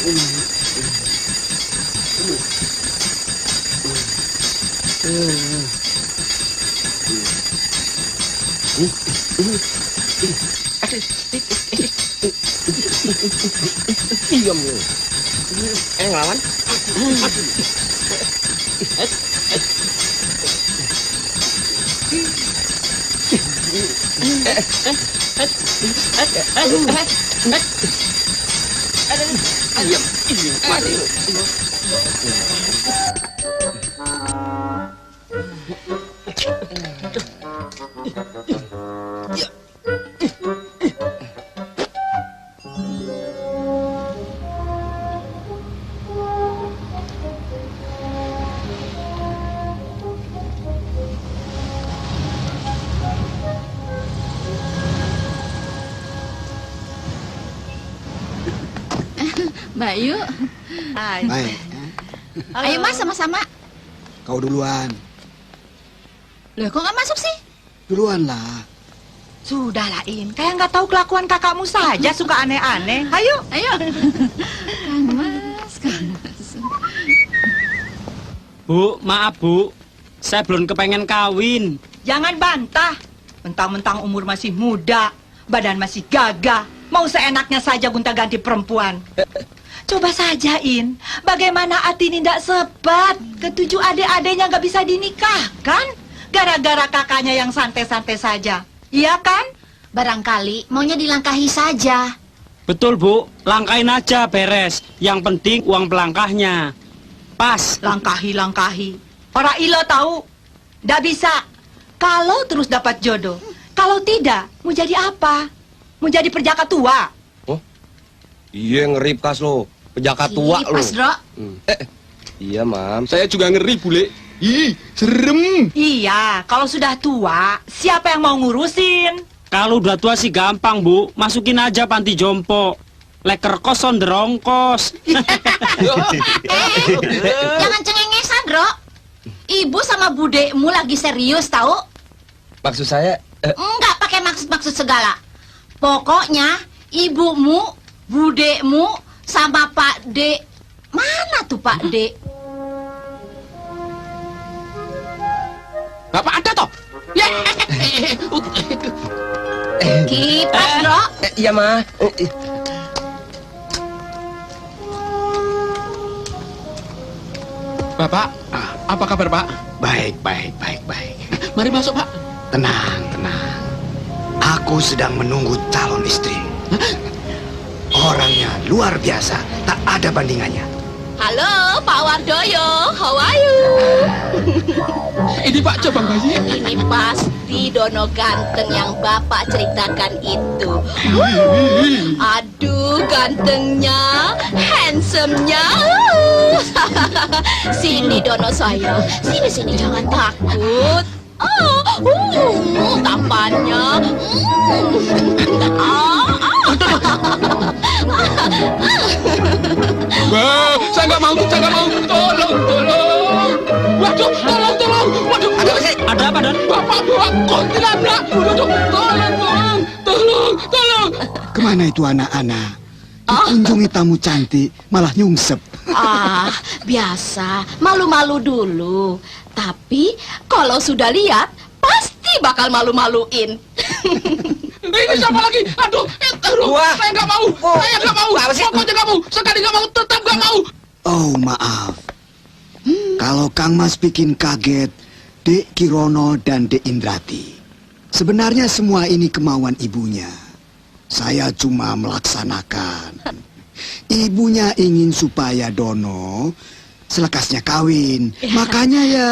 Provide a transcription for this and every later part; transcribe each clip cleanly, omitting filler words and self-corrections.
Diam lu. Ngelawan. Mati lu. Bayu. Baik. Ayo Mas, sama-sama. Kau duluan. Loh, kok nggak masuk sih? Duluan lah. Sudah lah, In. Kayak nggak tahu kelakuan kakakmu saja, suka aneh-aneh. Ayo. Ayo. Kang Mas, Kang Mas. Bu, maaf Bu. Saya belum kepengen kawin. Jangan bantah. Mentang-mentang umur masih muda, badan masih gagah, mau seenaknya saja gonta-ganti perempuan. Coba saja, In. Bagaimana Atini tidak sebat? Ketujuh adik-adiknya nggak bisa dinikahkan? Gara-gara kakaknya yang santai-santai saja. Iya kan? Barangkali maunya dilangkahi saja. Betul Bu, langkahin aja beres. Yang penting uang pelangkahnya. Pas. Langkahi. Orang ilo tahu. Nggak bisa. Kalau terus dapat jodoh. Kalau tidak, mau jadi apa? Mau jadi perjaka tua? Oh, iya ngeri kas lo. Penjaka tua lo. Pas, Bro. Iya, Mam. Saya juga ngeri, Bule. Ih, serem. Iya, kalau sudah tua, siapa yang mau ngurusin? Kalau udah tua sih gampang Bu. Masukin aja panti jompo. Leker kos on derongkos. Jangan cengengesan, Bro. Ibu sama budekmu lagi serius, tahu? Maksud saya... Enggak pakai maksud-maksud segala. Pokoknya ibumu, budekmu, sama Pak D. Mana tuh Pak D? Bapak ada toh? Ya. Kipas, Bro. Iya, Ma. Bapak, apa kabar Pak? Baik. Mari masuk Pak. Tenang. Aku sedang menunggu calon istri. Orangnya luar biasa, tak ada bandingannya. Halo, Pak Wardoyo. How are you? Ini Pak Cabang Bayi. Ini pasti Dono ganteng yang Bapak ceritakan itu. Aduh, gantengnya, handsome-nya. Sini Dono saya. Sini jangan takut. Tampannya. Saya nggak mau. Tolong. Waduh, tolong. Waduh, Ada apa Dan? Bapak bawa kuntilanak. Waduh, tolong. Kemana itu anak-anak? Dikunjungi tamu cantik, malah nyungsep. Biasa. Malu-malu dulu. Tapi kalau sudah lihat, pasti bakal malu-maluin. Ini siapa lagi? Aduh, saya nggak mau. Pokoknya nggak mau. Sekali nggak mau, tetap nggak mau. Oh, maaf. Kalau Kang Mas bikin kaget, Dek Kirono dan Dek Indrati. Sebenarnya semua ini kemauan ibunya. Saya cuma melaksanakan. Ibunya ingin supaya Dono selekasnya kawin. Makanya ya...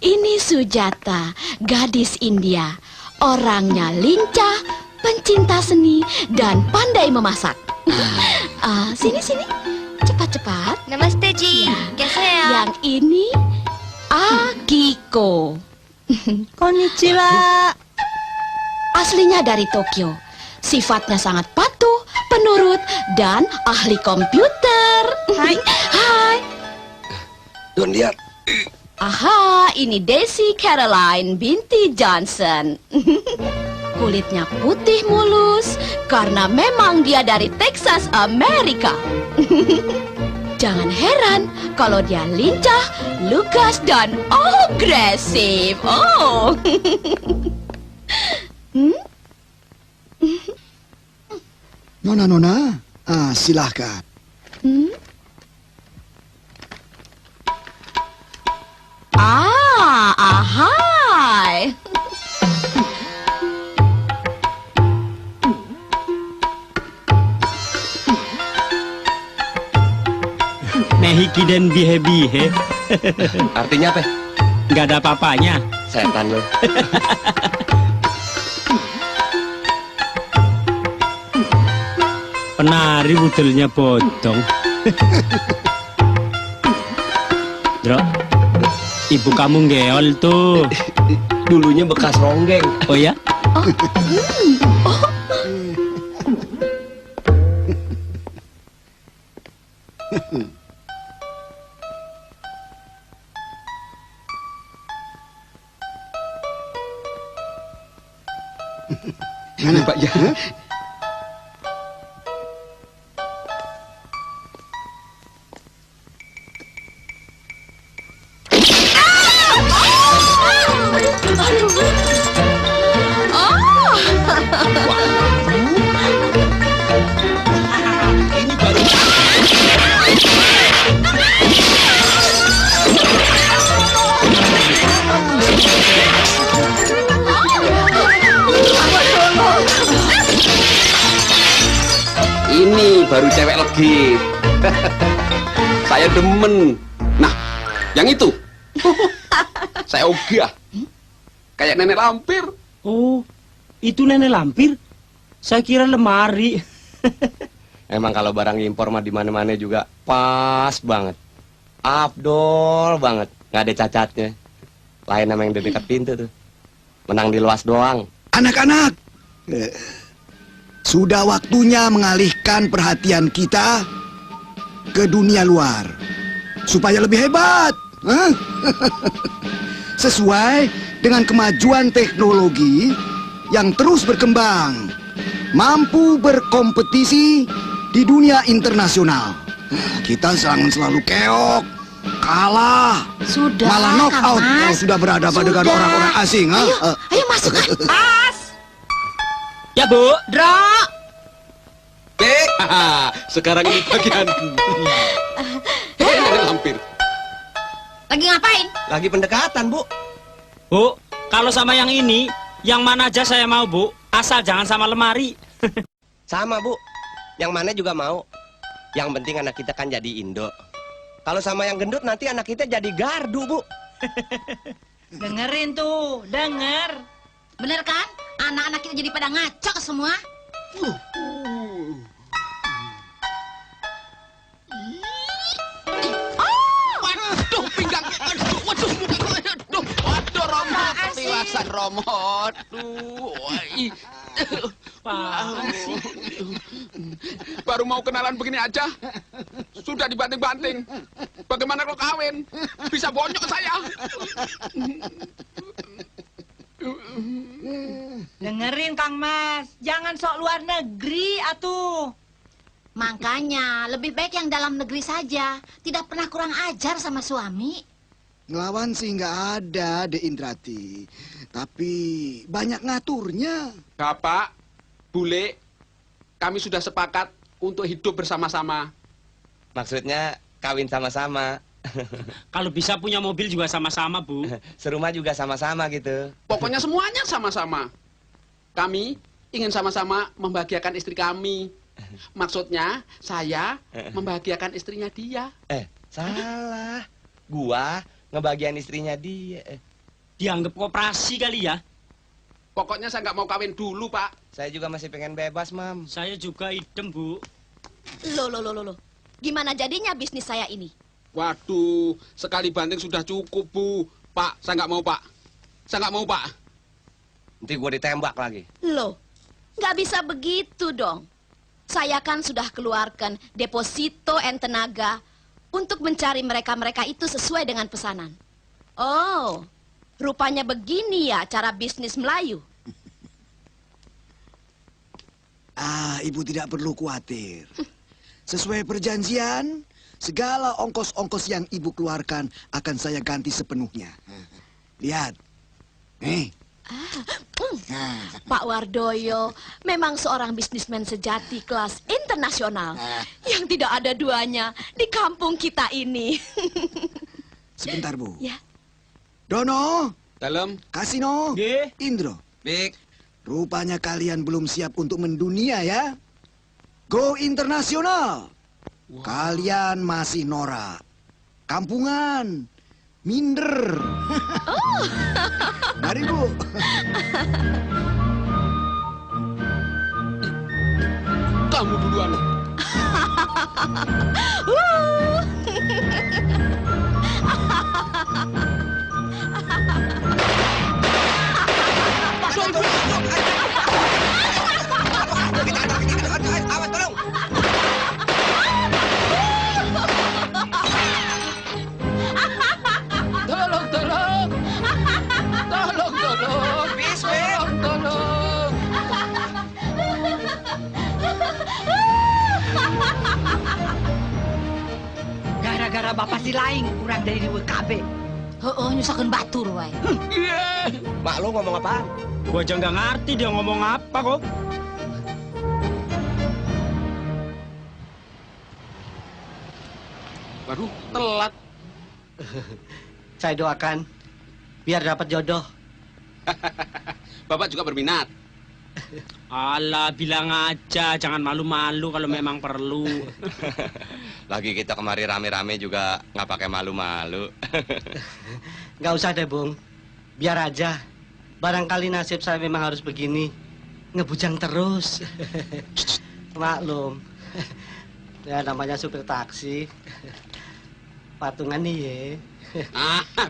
Ini Sujata, gadis India. Orangnya lincah, pencinta seni, dan pandai memasak. Sini. Cepat. Namaste Ji. Gesea. Yang ini Akiko. Konnichiwa. Aslinya dari Tokyo. Sifatnya sangat patuh, penurut, dan ahli komputer. Hai. Don lihat. Aha, ini Daisy Caroline binti Johnson. Kulitnya putih mulus karena memang dia dari Texas, Amerika. Jangan heran kalau dia lincah, lugas, dan agresif. Oh. Nona, silahkan. Ahai. Nehiki dan bihe-bihe. Artinya apa? Nggak ada apa-apanya. Setan lo. Penari budelnya bodong. Dro, ibu kamu ngeol tuh. Dulunya bekas ronggeng. Oh ya? Mana Pak ya? Ini baru cewek legit. Saya demen. Nah, yang itu. Saya ogah. Kayak nenek lampir. Oh, itu nenek lampir. Saya kira lemari. Emang kalau barang impor mah di mana-mana juga pas banget. Abdol banget, nggak ada cacatnya. Lain sama yang di dekat pintu tuh. Menang di luas doang. Anak-anak, sudah waktunya mengalihkan perhatian kita ke dunia luar supaya lebih hebat. Hah? Sesuai dengan kemajuan teknologi yang terus berkembang, mampu berkompetisi di dunia internasional. Kita selalu keok, kalah, Sudah, malah knock Kang out Mas. kalau sudah berhadapan dengan Sudah. orang-orang asing. Ha? Ayo masuk. Mas, Ya, Bu. Dro. Sekarang ini bagian. Nenek lampir. Lagi ngapain? Lagi pendekatan, Bu. Bu, kalau sama yang ini, yang mana aja saya mau, Bu. Asal jangan sama lemari. Sama, Bu. Yang mana juga mau. Yang penting anak kita kan jadi Indo. Kalau sama yang gendut nanti anak kita jadi gardu, Bu. Dengerin tuh, denger. Bener kan? Anak-anak kita jadi pada ngaco semua. Waduh, pinggang. Waduh, Romo. Keliwasan, Romo. Aduh, woi. Baru mau kenalan begini aja, sudah dibanting-banting. Bagaimana kalau kawin? Bisa bonyok saya. Dengerin Kang Mas, jangan sok luar negeri atuh. Makanya lebih baik yang dalam negeri saja. Tidak pernah kurang ajar sama suami. Ngelawan sih nggak ada, De Indrati. Tapi banyak ngaturnya. Bapak, Bule, kami sudah sepakat untuk hidup bersama-sama. Maksudnya kawin sama-sama. Kalau bisa punya mobil juga sama-sama, Bu. Serumah juga sama-sama gitu. Pokoknya semuanya sama-sama. Kami ingin sama-sama membahagiakan istri kami. Maksudnya, saya membahagiakan istrinya dia. Salah. Gua ngebagian istrinya dia. Dianggap koperasi kali ya. Pokoknya saya nggak mau kawin dulu, Pak. Saya juga masih pengen bebas, Mam. Saya juga idem, Bu. Loh. Gimana jadinya bisnis saya ini? Waduh, sekali banting sudah cukup, Bu. Pak, saya nggak mau, Pak. Saya nggak mau, Pak. Nanti gua ditembak lagi. Loh, nggak bisa begitu dong. Saya kan sudah keluarkan deposito and tenaga untuk mencari mereka-mereka itu sesuai dengan pesanan. Oh, rupanya begini ya cara bisnis Melayu. Ibu tidak perlu khawatir. Sesuai perjanjian, segala ongkos-ongkos yang ibu keluarkan akan saya ganti sepenuhnya. Lihat. Nih. Pak Wardoyo memang seorang bisnismen sejati kelas internasional yang tidak ada duanya di kampung kita ini. Sebentar, Bu. Ya. Dono, Dalam. Kasino, Nggih. Indro. Bik. Rupanya kalian belum siap untuk mendunia ya. Go internasional. Kalian masih norak. Kampungan. Minder. Mari, Bu. Kamu duluan. Tolong, tolong. Tolong, tolong. Tolong. Gara-gara bapak si laing kurang dari di WKB. Heeh, nyusakeun batur wae. Mak lu ngomong apaan? Gua aja nggak ngerti dia ngomong apa kok. Waduh, telat. Saya doakan biar dapat jodoh. Bapak juga berminat. Alah, bilang aja, jangan malu-malu kalau memang perlu. Lagi kita kemari rame-rame juga nggak pakai malu-malu. Nggak usah deh, Bung. Biar aja. Barangkali nasib saya memang harus begini. Ngebujang terus. Maklum. Ya namanya supir taksi. Patungan nih ya.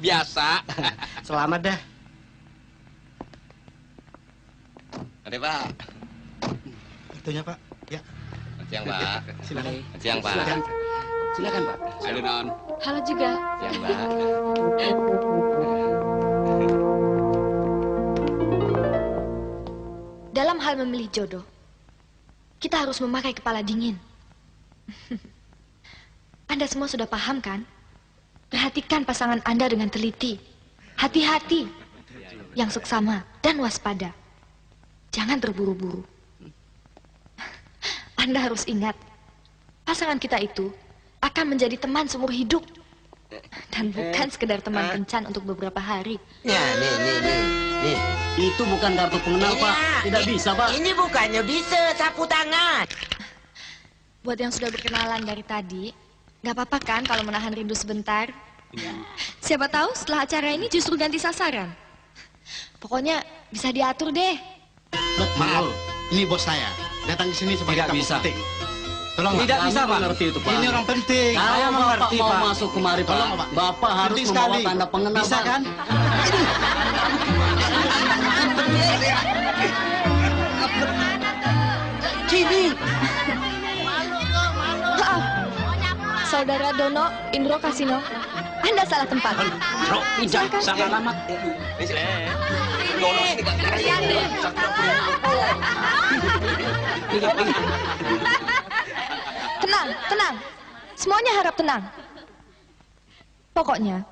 Biasa. Selamat dah. Ada Pak. Itunya, Pak. Ya. Selamat siang Pak. Silakan. Selamat siang Pak. Silakan, Pak. Halo, Non. Halo juga. Siang Pak. Dalam hal memilih jodoh, kita harus memakai kepala dingin. Anda semua sudah paham kan? Perhatikan pasangan Anda dengan teliti. Hati-hati. Yang seksama dan waspada. Jangan terburu-buru. Anda harus ingat, pasangan kita itu akan menjadi teman seumur hidup. Dan bukan sekedar teman kencan untuk beberapa hari. Ya, nih. Itu bukan kartu pengenal, Pak. Tidak bisa, Pak. Ini bukannya bisa, sapu tangan. Buat yang sudah berkenalan dari tadi, nggak apa-apa kan kalau menahan rindu sebentar? Siapa tahu setelah acara ini justru ganti sasaran. Pokoknya bisa diatur deh. Betul. Ini bos saya. Datang ke sini sebagai Tidak tamu bisa. penting. Tolong, Tidak Pak. bisa, Pak. Mengerti itu, Pak. Ini orang penting. Kalau mengerti, Bapak mau Pak. masuk kemari, Pak, Tolong, Pak. Bapak harus Penting membawa sekali. tanda pengenal, Bisa, Pak. kan? Sini. Maaf, Saudara Dono, Indro Kasino, Anda salah tempat. Bro, pinjam, Silakan. salah alamat. Tenang, tenang. Semuanya harap tenang. Pokoknya,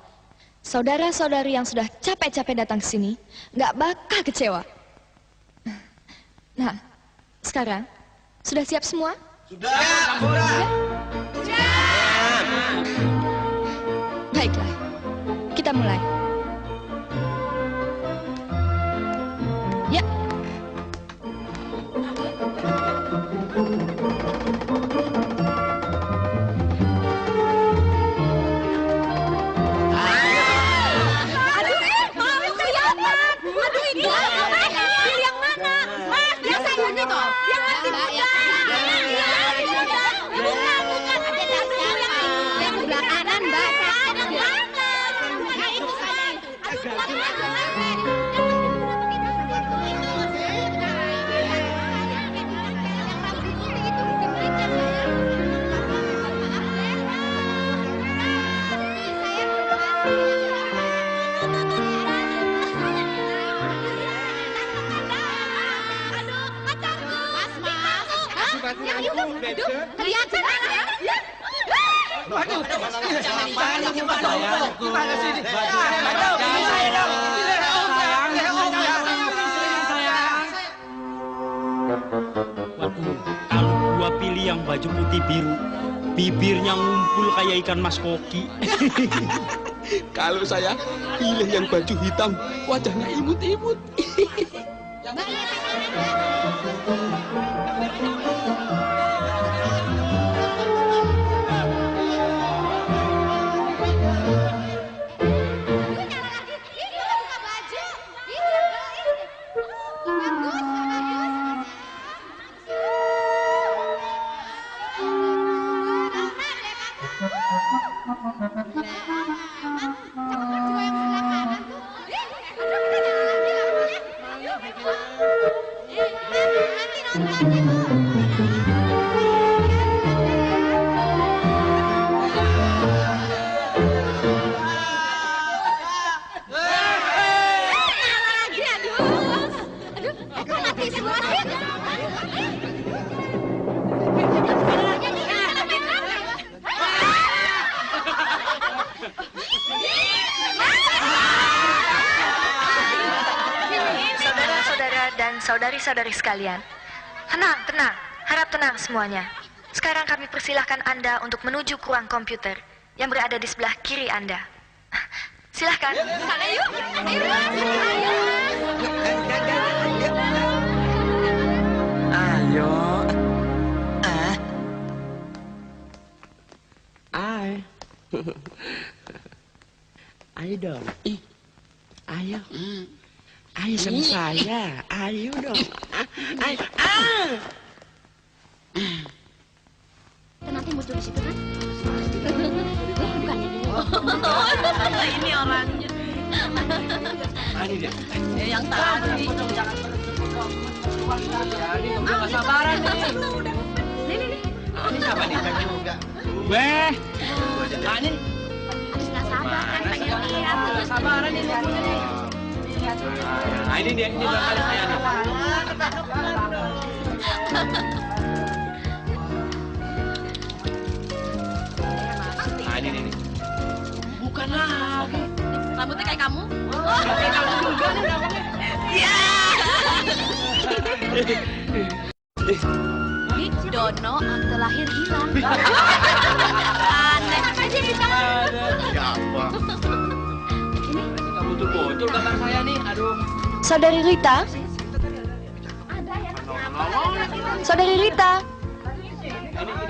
saudara-saudari yang sudah capek-capek datang ke sini, nggak bakal kecewa. Nah, sekarang, sudah siap semua? Baiklah, kita mulai. Ya. Pilih yang mana? Mas, biasanya gitu. Yang masih muda. Bukan. Yang sebelah kanan, Mbak. Yang mana? Nah, itu saya itu. Kelihatan ya? Waduh, kalau gua pilih yang baju putih biru, bibirnya ngumpul kayak ikan mas koki. Kalau saya pilih yang baju hitam, wajahnya imut-imut. Saudara-saudara dan saudari-saudari sekalian, tenang, harap tenang semuanya. Sekarang kami persilahkan Anda untuk menuju ke ruang komputer yang berada di sebelah kiri Anda. Silahkan. Sana yuk. Ayo. Ayo dong. Ayo. Ayo sama saya. Ayo dong. Ayo. Nanti muncul di situ kan? Bukannya gini. Ini orangnya. Ini dia. Yang tadi. Nggak sabaran nih. Ini siapa nih? Weh, Ini. Habis nggak sabar kan pengen lihat. Nggak sabaran nih. Nah ini dia, ini barangkali saya nih. Nah ini nih. Bukan lagi. Rambutnya kayak kamu. Kayak kamu juga nih rambutnya. Iya. Si Dono akte lahir hilang. Aneh aja di sana. Siapa? Nggak muncul-muncul gambar saya nih, aduh. Saudari Rita? Saudari Rita?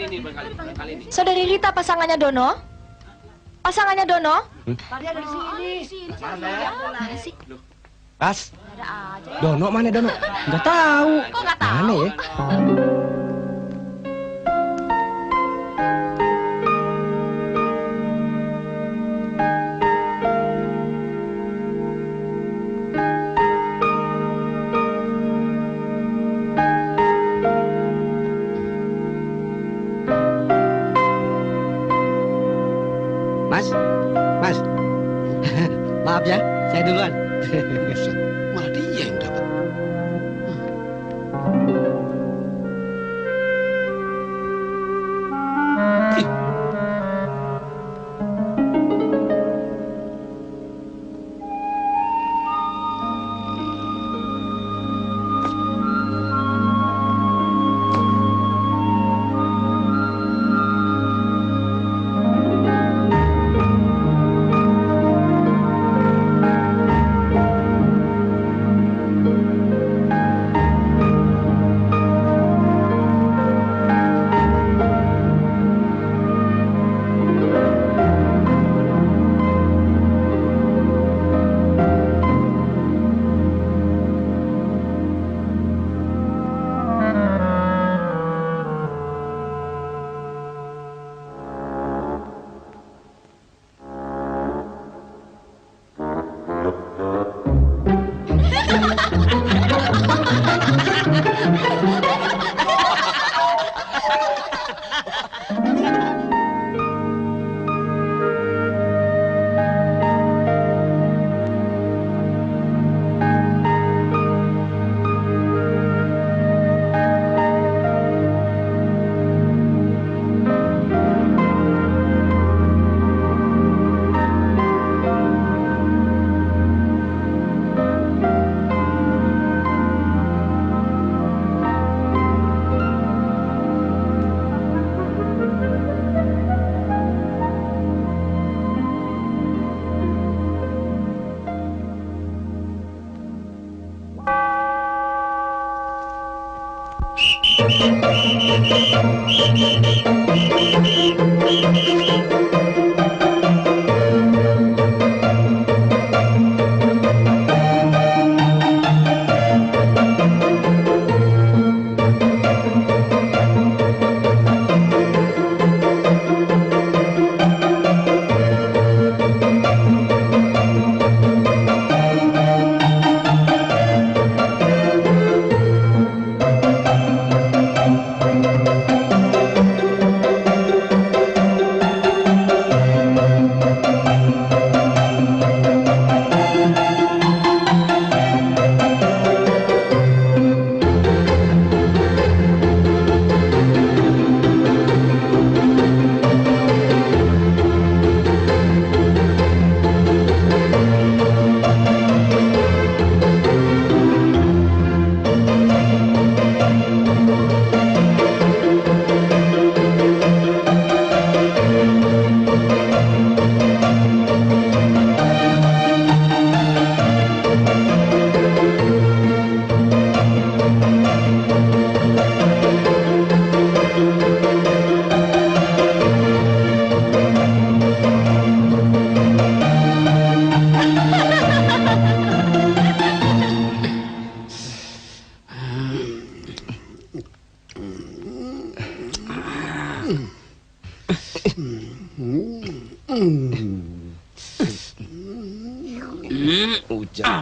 Ini barangkali ini. Saudari Rita pasangannya Dono? Pasangannya Dono? Tadi ada di sini. Mana sih? Pas. Ada aja. Dono mana Dono? Nggak tahu. Kok nggak tahu? Mana ya? Mas. Maaf ya, saya duluan. Buset, malah dia yang dapat.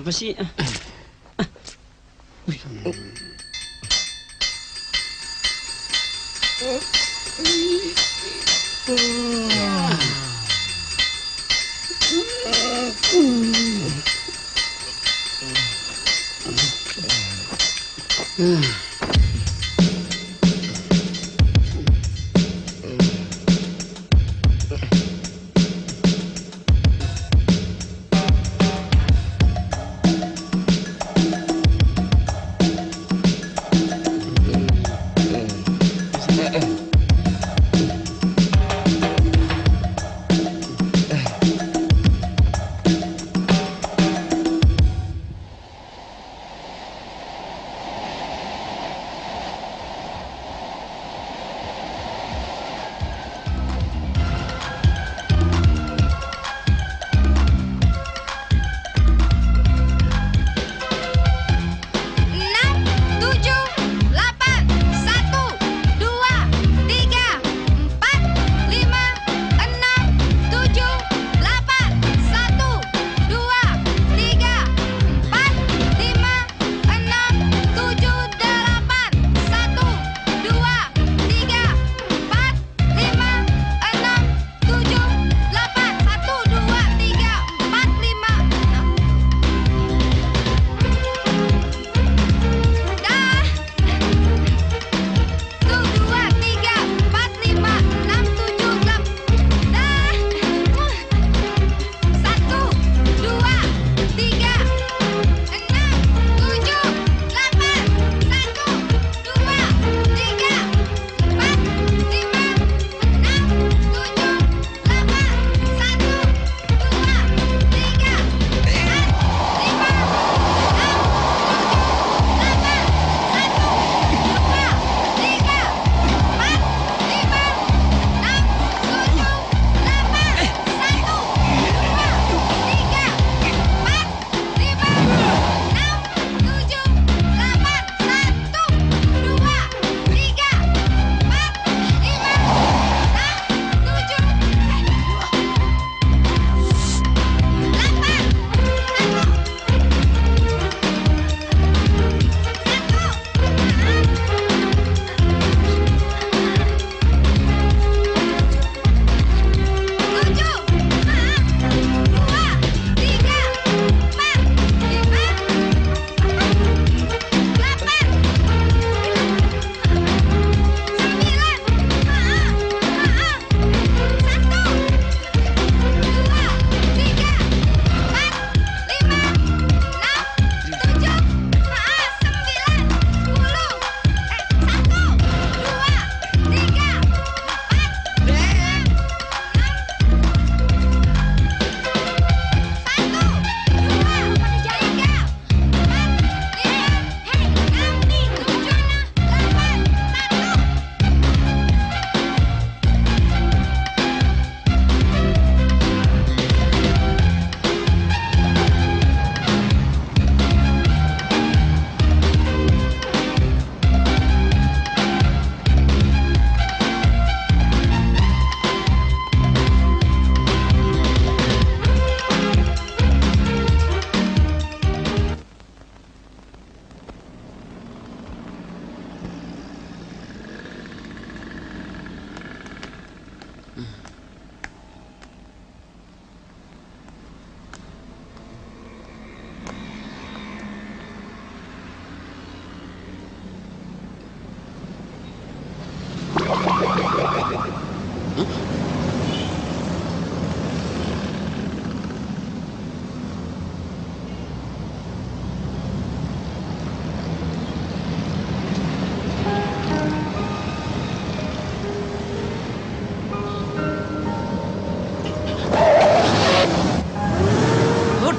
Apa sih?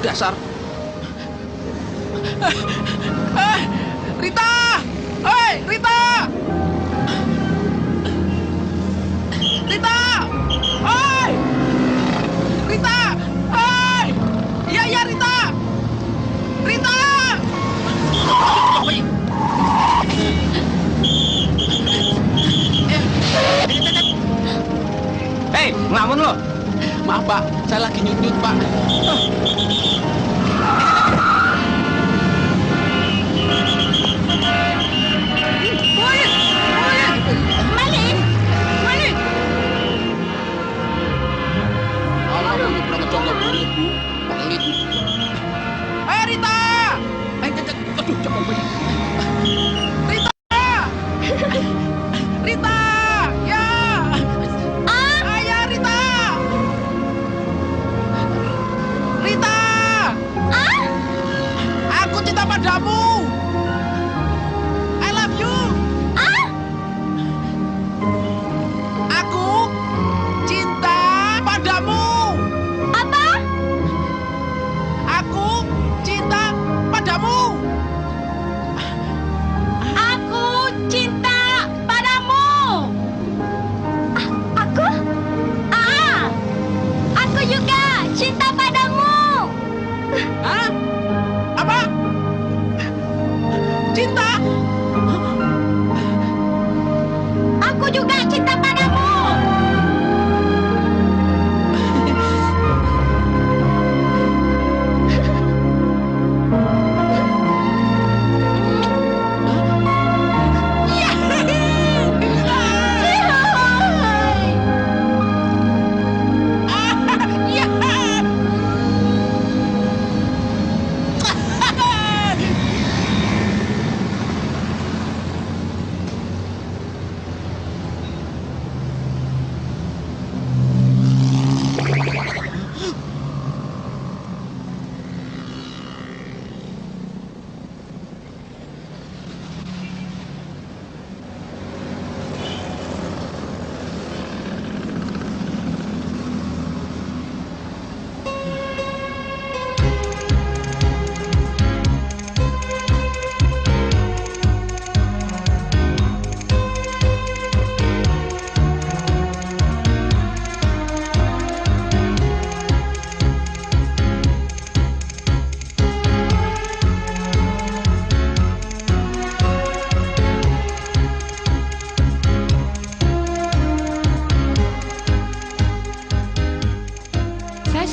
Dasar. Rita! Hei, Rita! Rita! Hei! Rita! Hei! Iya, Rita! Rita! Hei, ngelamun lo? Maaf, Pak. Saya lagi nyut-nyut, Pak.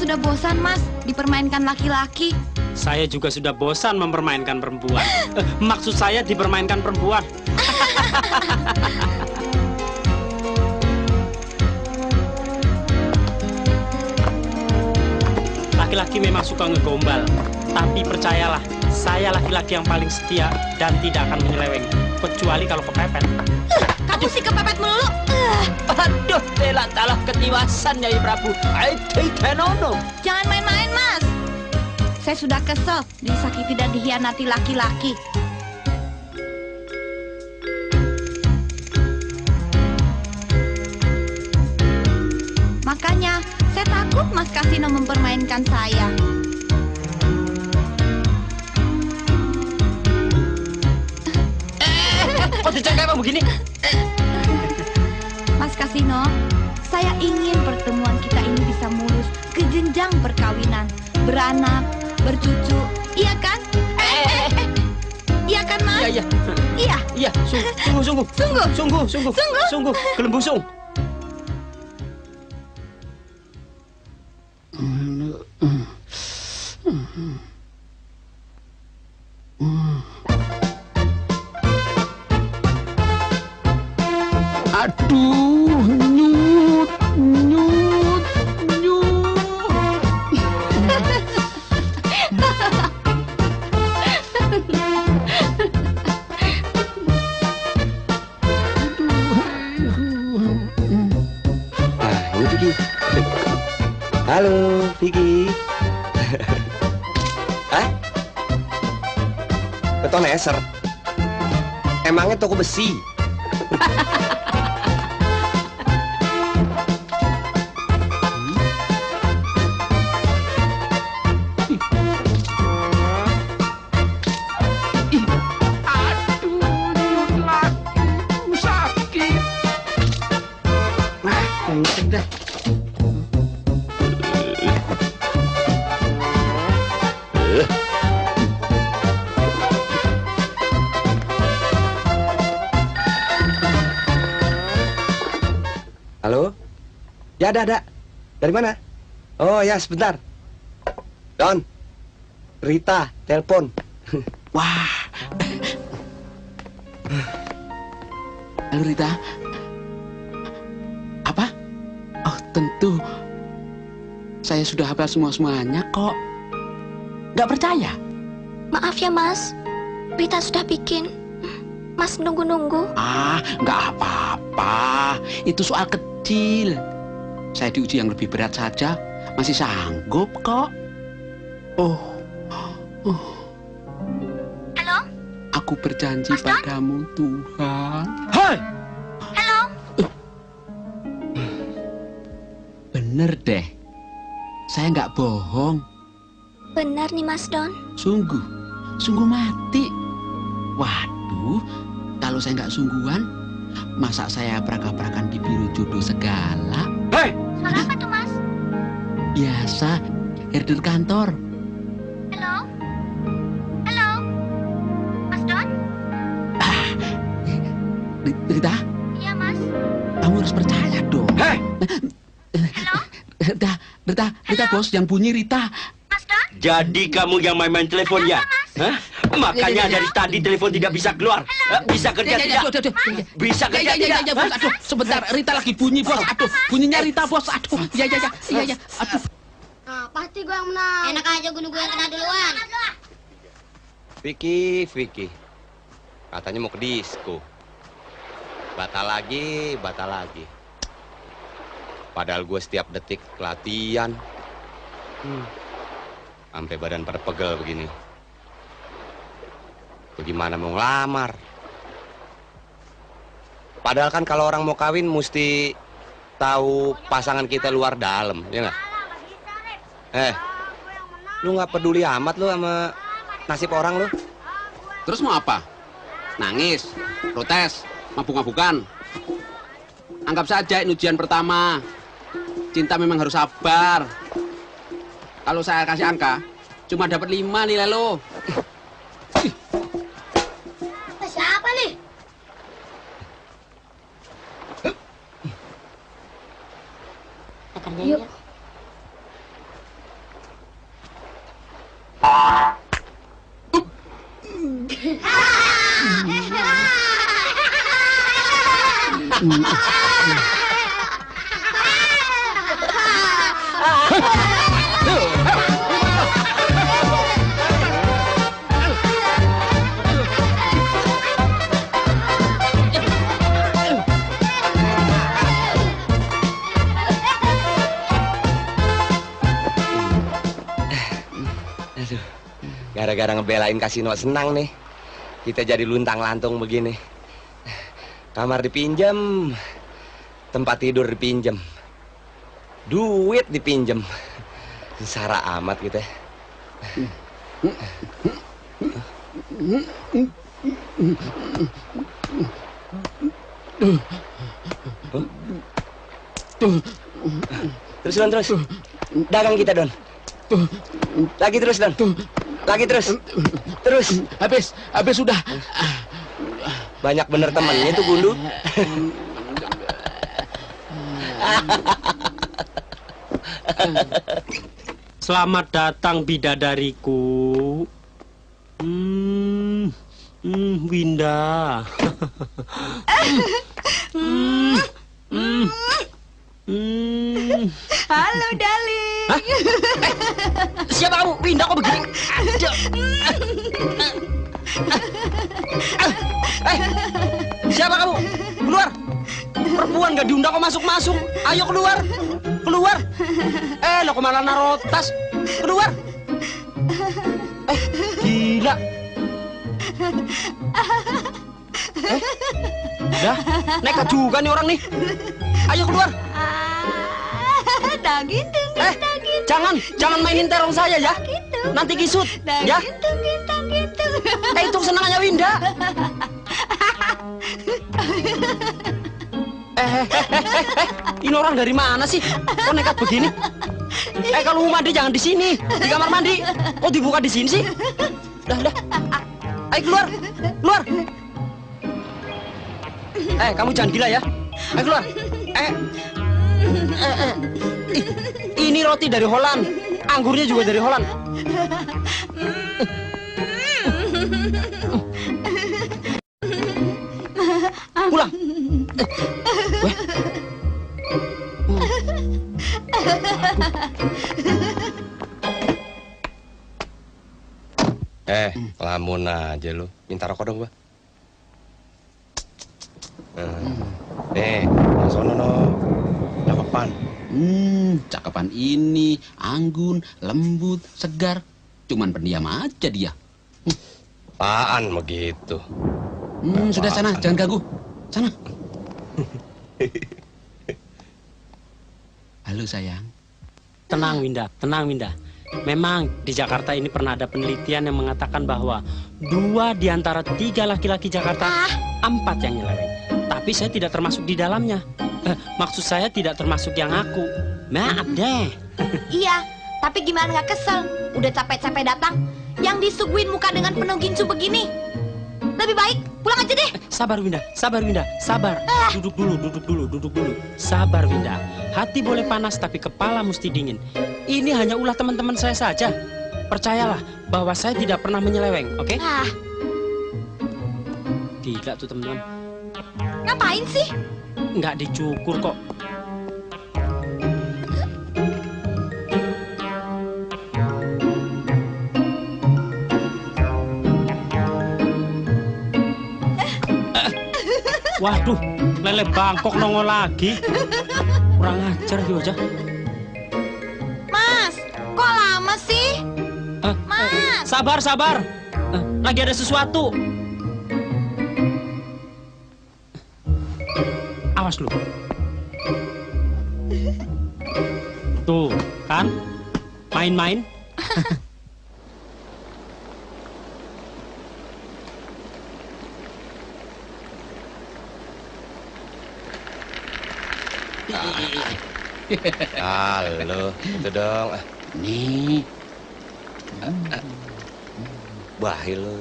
Sudah bosan, Mas, dipermainkan laki-laki. Saya juga sudah bosan mempermainkan perempuan. Maksud saya dipermainkan perempuan. Laki-laki memang suka ngegombal. Tapi percayalah, saya laki-laki yang paling setia dan tidak akan menyeleweng. Kecuali kalau kepepet. Kamu sih kepepet melulu. Aduh, telah ketiwasan, Nyai Prabu. Jangan main-main, Mas. Saya sudah kesel disakiti dan dikhianati laki-laki. Makanya, saya takut Mas Kasino mempermainkan saya. Kok dicek kayak begini? Mas Kasino, saya ingin pertemuan kita ini bisa mulus ke jenjang perkawinan, beranak, bercucu, iya kan? Iya kan, Mas? Iya. Iya. Iya, sungguh, gelembusung. Aduh, Halo, Vicky. Hah? Betoneser? Emangnya toko besi? Halo? Ya, ada. Dari mana? Oh, ya, sebentar. Don, Rita, telepon. Wah. Halo Rita. Apa? Oh, tentu. Saya sudah hafal semuanya kok. Nggak percaya? Maaf ya, Mas. Rita sudah bikin. Mas nunggu-nunggu. Ah, nggak apa-apa. Itu soal kecil. Saya diuji yang lebih berat saja masih sanggup kok. Oh. Halo? Aku berjanji Mas Don? padamu, Tuhan. Hai! Halo? Bener deh. Saya nggak bohong. Benar nih, Mas Don. Sungguh mati. Waduh, kalau saya nggak sungguhan, masa saya prak-prakan di biro jodoh segala? Hei! Suara apa tuh, Mas? Biasa, herder kantor. Halo? Halo? Mas Don? Rita, Iya, Mas. kamu harus percaya dong. Hei! Halo? Rita, bos, yang bunyi Rita. Mas Don? Jadi kamu yang main-main telepon ya? Hah? Makanya dari tadi telepon tidak bisa keluar. Bisa kerja tidak? Bisa kerja tidak? Bos, aduh, sebentar, Rita lagi bunyi, bos. Aduh, bunyinya Rita, bos. Aduh, ya. Aduh. Nah, pasti gue yang menang. Enak aja gue nunggu yang kena duluan. Vicky. Katanya mau ke disco. Batal lagi. Padahal gue setiap detik latihan. Sampai badan pada pegel begini. Bagaimana mau ngelamar? Padahal kan kalau orang mau kawin mesti tahu pasangan kita luar dalam, ya nggak? Lu nggak peduli amat lu sama nasib orang lu? Terus mau apa? Nangis, protes, mabuk-mabukan. Anggap saja ini ujian pertama. Cinta memang harus sabar. Kalau saya kasih angka, cuma dapat 5 nilai lo. Siapa nih? Yuk. Gara-gara ngebelain kasino senang nih. Kita jadi luntang-lantung begini. Kamar dipinjam, tempat tidur dipinjam, duit dipinjam. Sara amat gitu ya. Terus Don, terus. Dagang kita, Don. Lagi terus, Don. Lagi terus. Terus. Habis sudah. Banyak bener temennya tuh Gundu. Selamat datang bidadariku. Winda. Halo, darling. Siapa kamu? Winda kok begini? Siapa kamu? Keluar. Perempuan gak diundang kok masuk-masuk. Ayo keluar. keluar. Lo kemana naruh tas? Keluar. Gila. Dah, nekat juga nih orang nih. Ayo keluar. Daging, Jangan mainin terong saya ya. Nanti kisut, ya. Itu kesenangannya Winda. Ini orang dari mana sih? Kok nekat begini? Kalau mau mandi jangan di sini, di kamar mandi. Kok dibuka di sini sih? Dah. Ayo keluar. Kamu jangan gila ya. Ayo keluar. Ini roti dari Holland, anggurnya juga dari Holland. Pulang. Lamun aja lu. Minta rokok dong, Mbak. Sono no. Cakepan. Cakepan ini, anggun, lembut, segar. Cuman pendiam aja dia. Apaan begitu? Sudah sana, jangan ganggu. Sana. Halo sayang. Tenang Winda. Memang di Jakarta ini pernah ada penelitian yang mengatakan bahwa 2 di antara 3 laki-laki Jakarta 4 yang nyeleweng. Tapi saya tidak termasuk di dalamnya. Maksud saya tidak termasuk yang aku. Maaf deh. Iya, tapi gimana nggak kesel? Udah capek-capek datang, yang disuguhin muka dengan penuh gincu begini. Lebih baik pulang aja deh. Sabar Winda. Sabar. Duduk dulu. Sabar Winda. Hati boleh panas tapi kepala mesti dingin. Ini hanya ulah teman-teman saya saja. Percayalah bahwa saya tidak pernah menyeleweng, oke? Gila tuh teman-teman. Ngapain sih? Nggak dicukur kok. Waduh, lele bangkok nongol lagi. Kurang ajar dia aja. Mas, kok lama sih? Mas. Sabar. Lagi ada sesuatu. Awas lu. Tuh, kan? Main-main. Halo, itu dong. Nih. Bahil lu.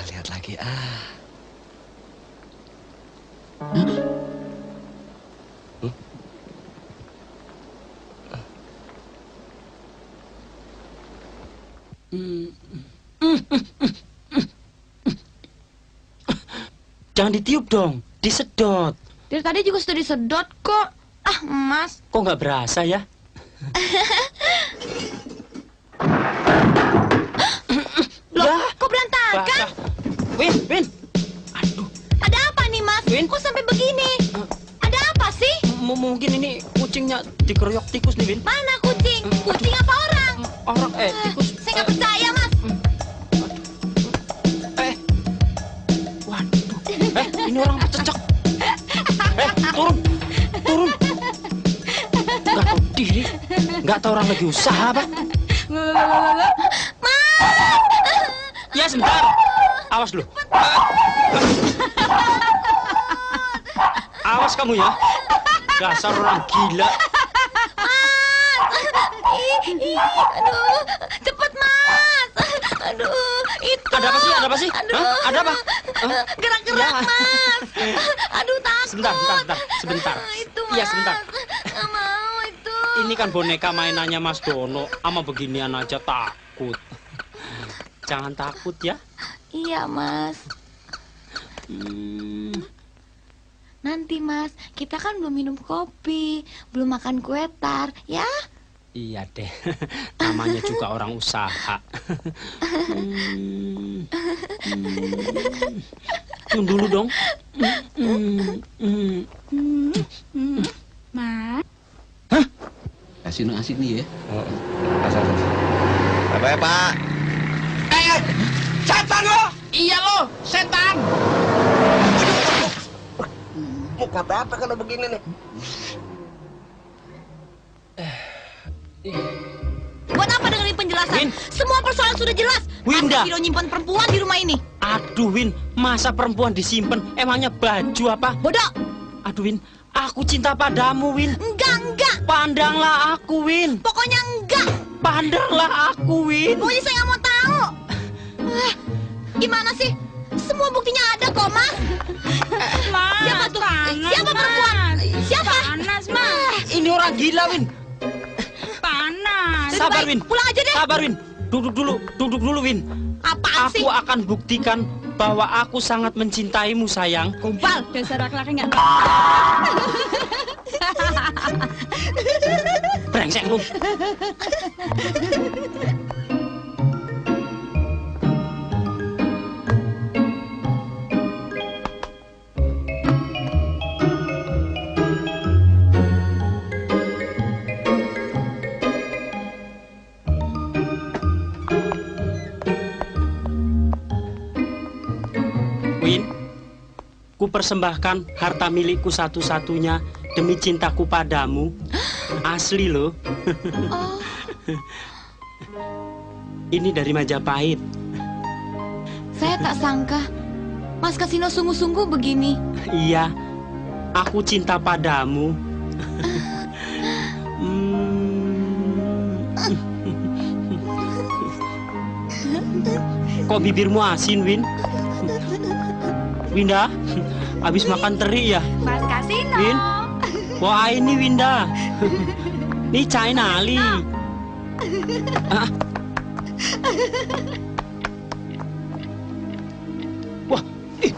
Lihat lagi Jangan ditiup dong, disedot. Dari tadi juga sudah disedot kok. Mas. Kok nggak berasa ya? Loh, kok berantakan? Win. Aduh. Ada apa nih, Mas? Kok sampai begini? Ada apa sih? Mungkin ini kucingnya dikeroyok tikus nih, Win. Mana kucing? Kucing apa orang? Orang, tikus. Saya nggak percaya, Mas. Waduh. Ini orang cecek. Turun. Nggak tahu diri. Nggak tahu orang lagi usaha, apa? Mas! Ya, sebentar. Awas lu. Awas kamu ya. Dasar orang gila. Mas! Aduh, cepet Mas. Aduh, itu. Ada apa sih? Ada apa sih? Aduh. Hah? Ada apa? Gerak-gerak, Ya. Mas. Aduh, takut. Sebentar. Itu, Mas. Iya, sebentar. Nggak mau itu. Ini kan boneka mainannya Mas Dono. Ama beginian aja takut. Jangan takut ya. Iya, Mas. Nanti, Mas, kita kan belum minum kopi, belum makan kue tar, ya? Iya deh. Namanya juga orang usaha. Cium dulu dong. Mas. Kasino asik nih ya. Asal. Apa ya, Pak? Setan lo! Iya lo, setan! Muka apa kalau begini nih? Buat apa dengerin penjelasan? Win. Semua persoalan sudah jelas. Winda. Mas Gino nyimpan perempuan di rumah ini. Aduh, Win. Masa perempuan disimpan? Emangnya baju apa? Bodoh. Aduh, Win. Aku cinta padamu, Win. Enggak. Pandanglah aku, Win. Pokoknya enggak. Pandanglah aku, Win. Pokoknya saya nggak mau tahu. Gimana sih? Semua buktinya ada kok, Mas. Mas, Siapa tuh? panas, Siapa perempuan? Siapa? Panas, Mas. Ini orang gila, Win. Panas. Sabar, baik, Win. pulang aja deh. Sabar, Win. Duduk dulu, Win. Apaan sih? Aku akan buktikan bahwa aku sangat mencintaimu, sayang. Kumpal. Dasar laki-laki nggak. Brengsek lu. Win, ku persembahkan harta milikku satu-satunya demi cintaku padamu. Asli loh. Ini dari Majapahit. Saya tak sangka Mas Kasino sungguh-sungguh begini. Iya, aku cinta padamu. Kok bibirmu asin, Win? Winda, habis makan teri ya? Mas Kasino. Win? Wah, ini Winda. Ini China Ali. Ah. Wah, ih.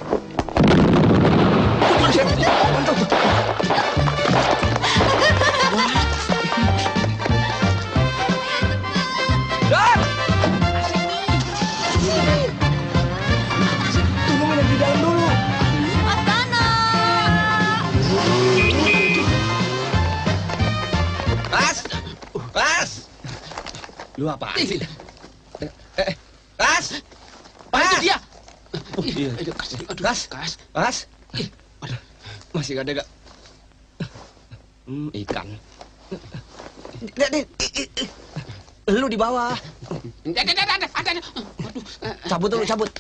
Tolongin yang di dalam dulu. Mas Dana. Kas! Lu apaan sih? Kas! Pak, itu dia. Kas! Masih gak ada gak? Ikan. Lihat deh. Lu di bawah. Ada. Aduh. Cabut dulu, cabut.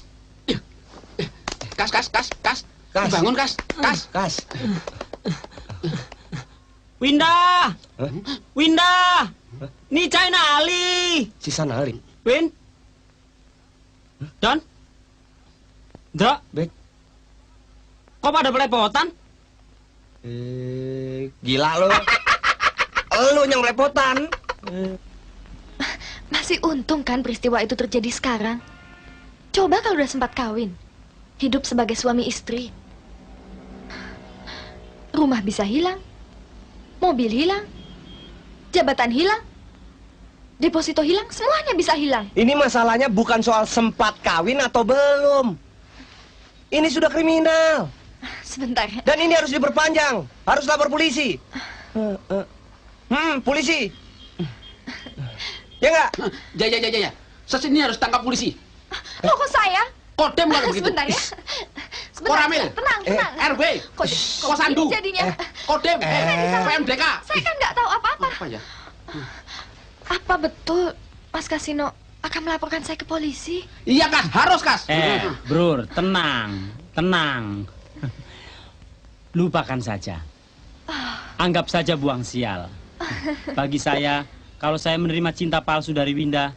Kas. Bangun, Kas. Kas. Winda! Winda! Ini China Ali. Si Sanali. Win? Don? Dra? Bek. Kok pada belepotan? Gila lu. Lu yang belepotan. Masih untung kan peristiwa itu terjadi sekarang. Coba kalau udah sempat kawin, hidup sebagai suami istri. Rumah bisa hilang, mobil hilang, jabatan hilang, deposito hilang, semuanya bisa hilang. Ini masalahnya bukan soal sempat kawin atau belum. Ini sudah kriminal. Sebentar. Dan ini harus diperpanjang. Harus lapor polisi. Polisi. Ya nggak? Ya. Sesini harus tangkap polisi. Loh kok saya? Kodem kalau begitu. Sebentar ya. Koramil. Tenang. RW. Kok Kosandu. jadinya? Kodem. PMDK. Saya kan nggak tahu apa-apa. Apa ya? Apa betul Mas Kasino akan melaporkan saya ke polisi? Iya, Kas. Harus, Kas. Bro, tenang. Lupakan saja. Anggap saja buang sial. Bagi saya, kalau saya menerima cinta palsu dari Winda,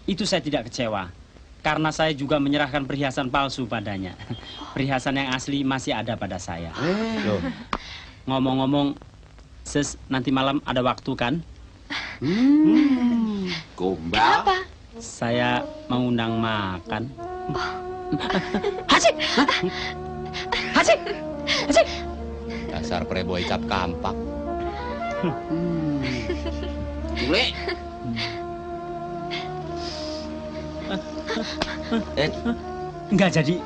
itu saya tidak kecewa. karena saya juga menyerahkan perhiasan palsu padanya. Perhiasan yang asli masih ada pada saya. Loh, ngomong-ngomong, Sis, nanti malam ada waktu kan? Gombal. Kenapa? Saya mau undang makan. Hasik! Hasik! Hasik! Dasar preboy cap kampak. Bule. Enggak jadi.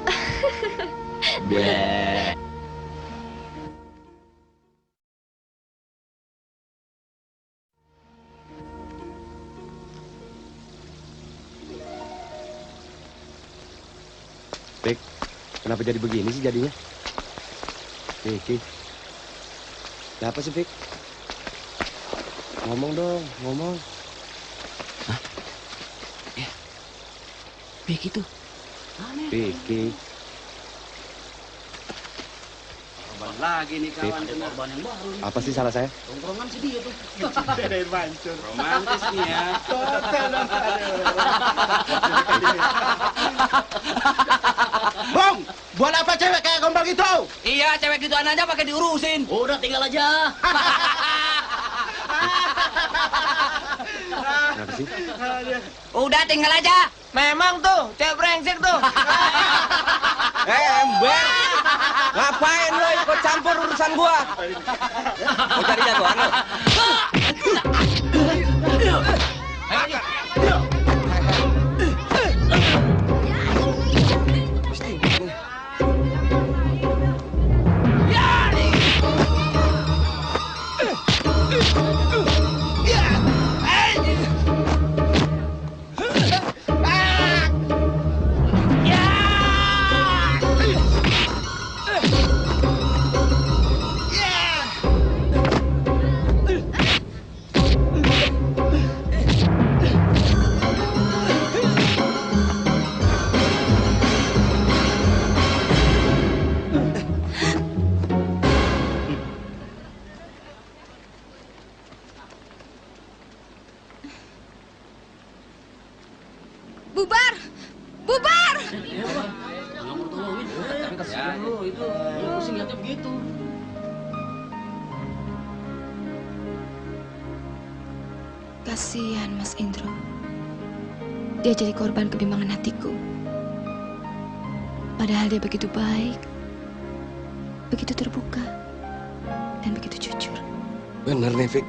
Bleh. Pik, kenapa jadi begini sih jadinya? Pik, apa sih Pik? Ngomong dong, ngomong. Pik itu. Pik. Korban lagi nih kawan. Korban yang baru. Apa sih salah saya? Tongkrongan sih dia tuh. Dari mancur. Romantis nih ya. Bong, buat apa cewek kayak gombal gitu? Iya, cewek gitu aja pakai diurusin. Udah tinggal aja. Kenapa sih? Udah tinggal aja. Memang tuh, cewek brengsek tuh. Ember. Ngapain lo ikut campur urusan gua? Mau cari jatuhan lo? Bubar! Bubar! Kasihan Mas Indro. Dia jadi korban kebimbangan hatiku. Padahal dia begitu baik, begitu terbuka, dan begitu jujur. Bener nih, Fik.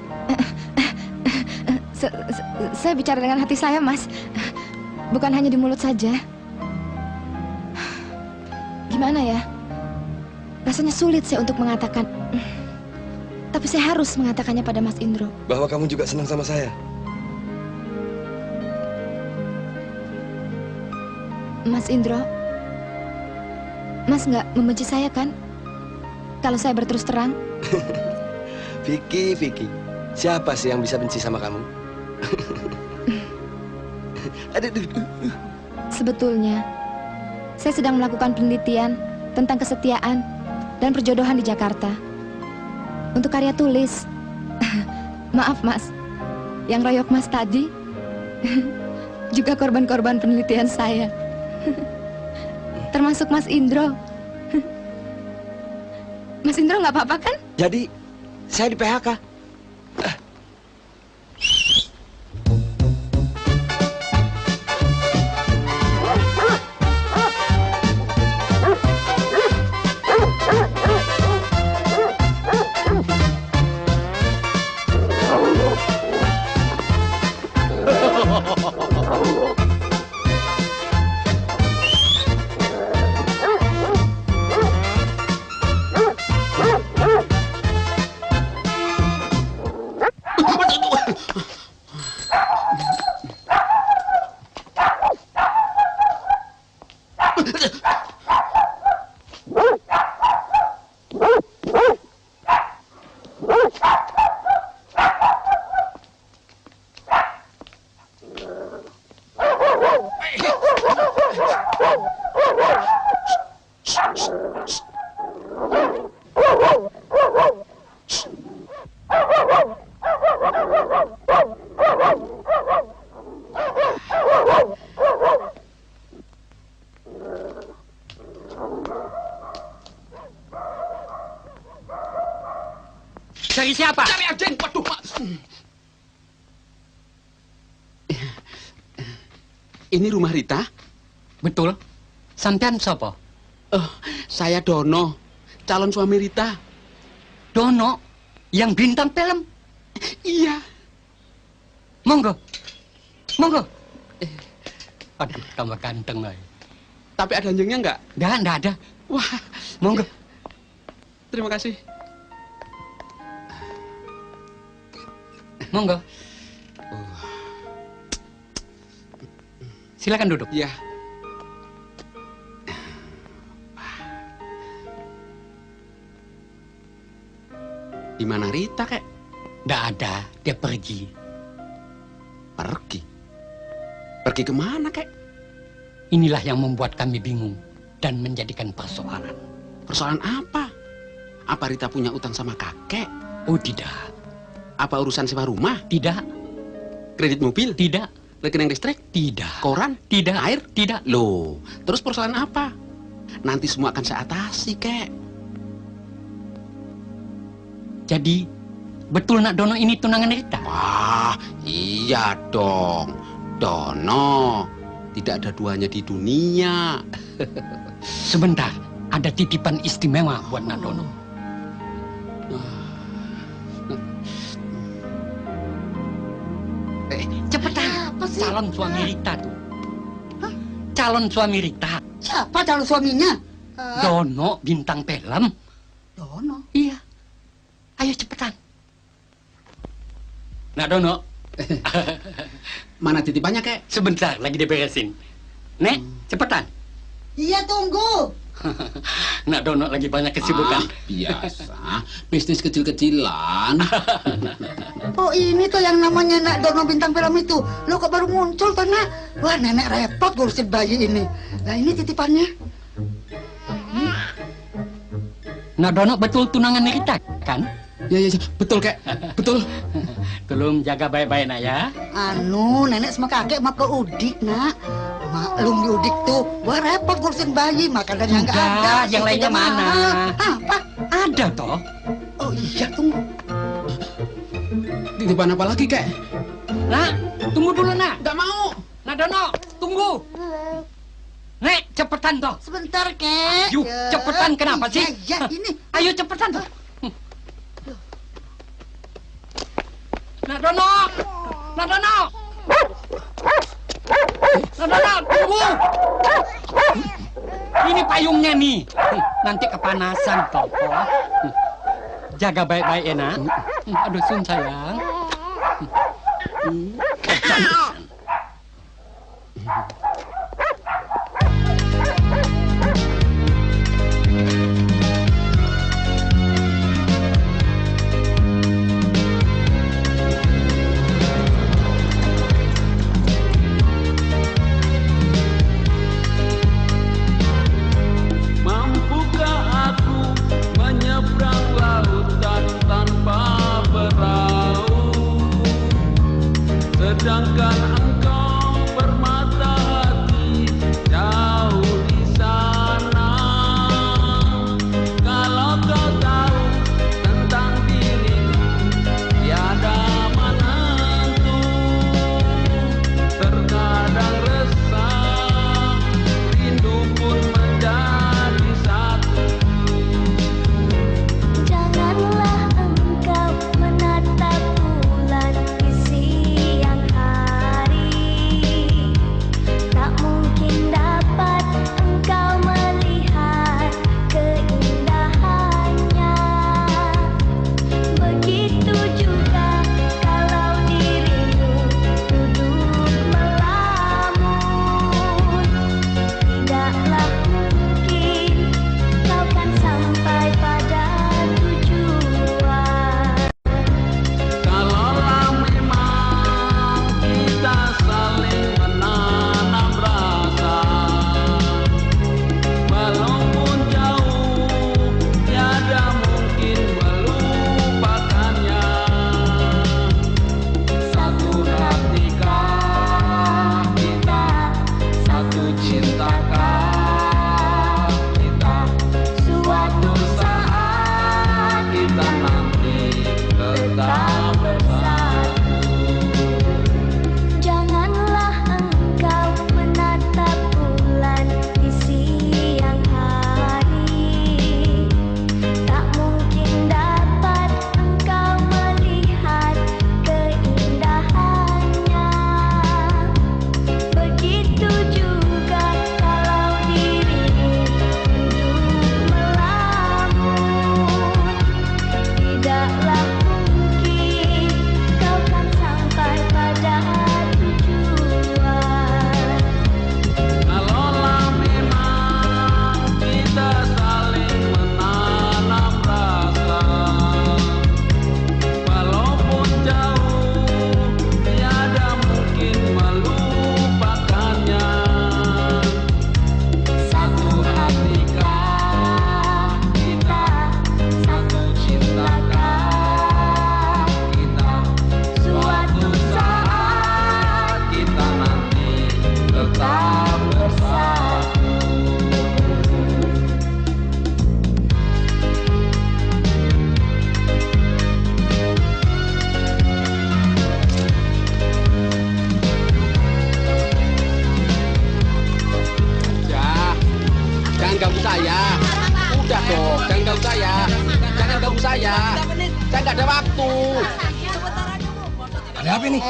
Saya bicara dengan hati saya, Mas. Bukan hanya di mulut saja. Gimana ya? Rasanya sulit saya untuk mengatakan. Tapi saya harus mengatakannya pada Mas Indro. Bahwa kamu juga senang sama saya. Mas Indro, Mas nggak membenci saya kan? Kalau saya berterus terang? Vicky. Siapa sih yang bisa benci sama kamu? Sebetulnya, saya sedang melakukan penelitian tentang kesetiaan dan perjodohan di Jakarta. Untuk karya tulis. Maaf, Mas. Yang royok Mas tadi juga korban-korban penelitian saya. Termasuk Mas Indro. Mas Indro nggak apa-apa kan? Jadi, saya di PHK. siapa? Cari anjing. Waduh, Pak. Ini rumah Rita? Betul. Sampean siapa? Saya Dono, calon suami Rita. Dono, yang bintang film? Iya. Monggo. Monggo. Aduh, tambah ganteng lah. Tapi ada anjingnya nggak? Nggak ada. Wah, monggo. Terima kasih. Monggo. Silakan duduk. Ya. Di mana Rita, Kek? Nggak ada, dia pergi. Pergi? Pergi kemana, Kek? Inilah yang membuat kami bingung dan menjadikan persoalan. Persoalan apa? Apa Rita punya utang sama kakek? Oh, tidak. Apa urusan sewa rumah? Tidak. Kredit mobil? Tidak. Rekening listrik? Tidak. Koran? Tidak. Air? Tidak. Loh, terus persoalan apa? Nanti semua akan saya atasi, Kek. Jadi, betul nak Dono ini tunangan Rita? Wah, iya dong. Dono, tidak ada duanya di dunia. Sebentar, ada titipan istimewa buat nak Dono. Cepetan, calon suami Rita tuh. Calon suami Rita. Siapa calon suaminya? Dono, bintang film. Dono? Iya. Ayo cepetan. Nak Dono. Mana titipannya, Kek? Sebentar, lagi diberesin. Nek, cepetan. Iya, tunggu. Nak Dono lagi banyak kesibukan. Biasa, bisnis kecil-kecilan. Oh, ini tuh yang namanya Nak Dono bintang film itu. Lo kok baru muncul tuh, Nak? Wah, nenek repot ngurusin bayi ini. Nah, ini titipannya. Nak Dono betul tunangan Rita, kan? Ya, betul, Kek. Betul. Tolong jaga baik-baik, Nak, ya. Anu, nenek sama kakek mau ke Udik, Nak. Maklum di Udik tuh, wah repot ngurusin bayi, makanannya nggak ada. Yang lainnya mana? Apa? Ada toh. Oh iya, tunggu. Titipan apa lagi, Kek? Nak, tunggu dulu, Nak. Nggak mau. Nak Dono, tunggu. Nek, cepetan toh. Sebentar, Kek. Yuk, cepetan, kenapa sih? Ya, ini. Ayo cepetan toh. Nak Dono! Nak Dono! Nak Dono, tunggu! Ini payungnya nih. Nanti kepanasan toh. Jaga baik-baik ya, Nak. Aduh, Sun sayang. Mampukah aku menyeberang lautan tanpa perahu, sedangkan ganggu saya. Udah dong, jangan ganggu saya. Jangan ganggu saya. Saya nggak ada waktu. Ada apa nih?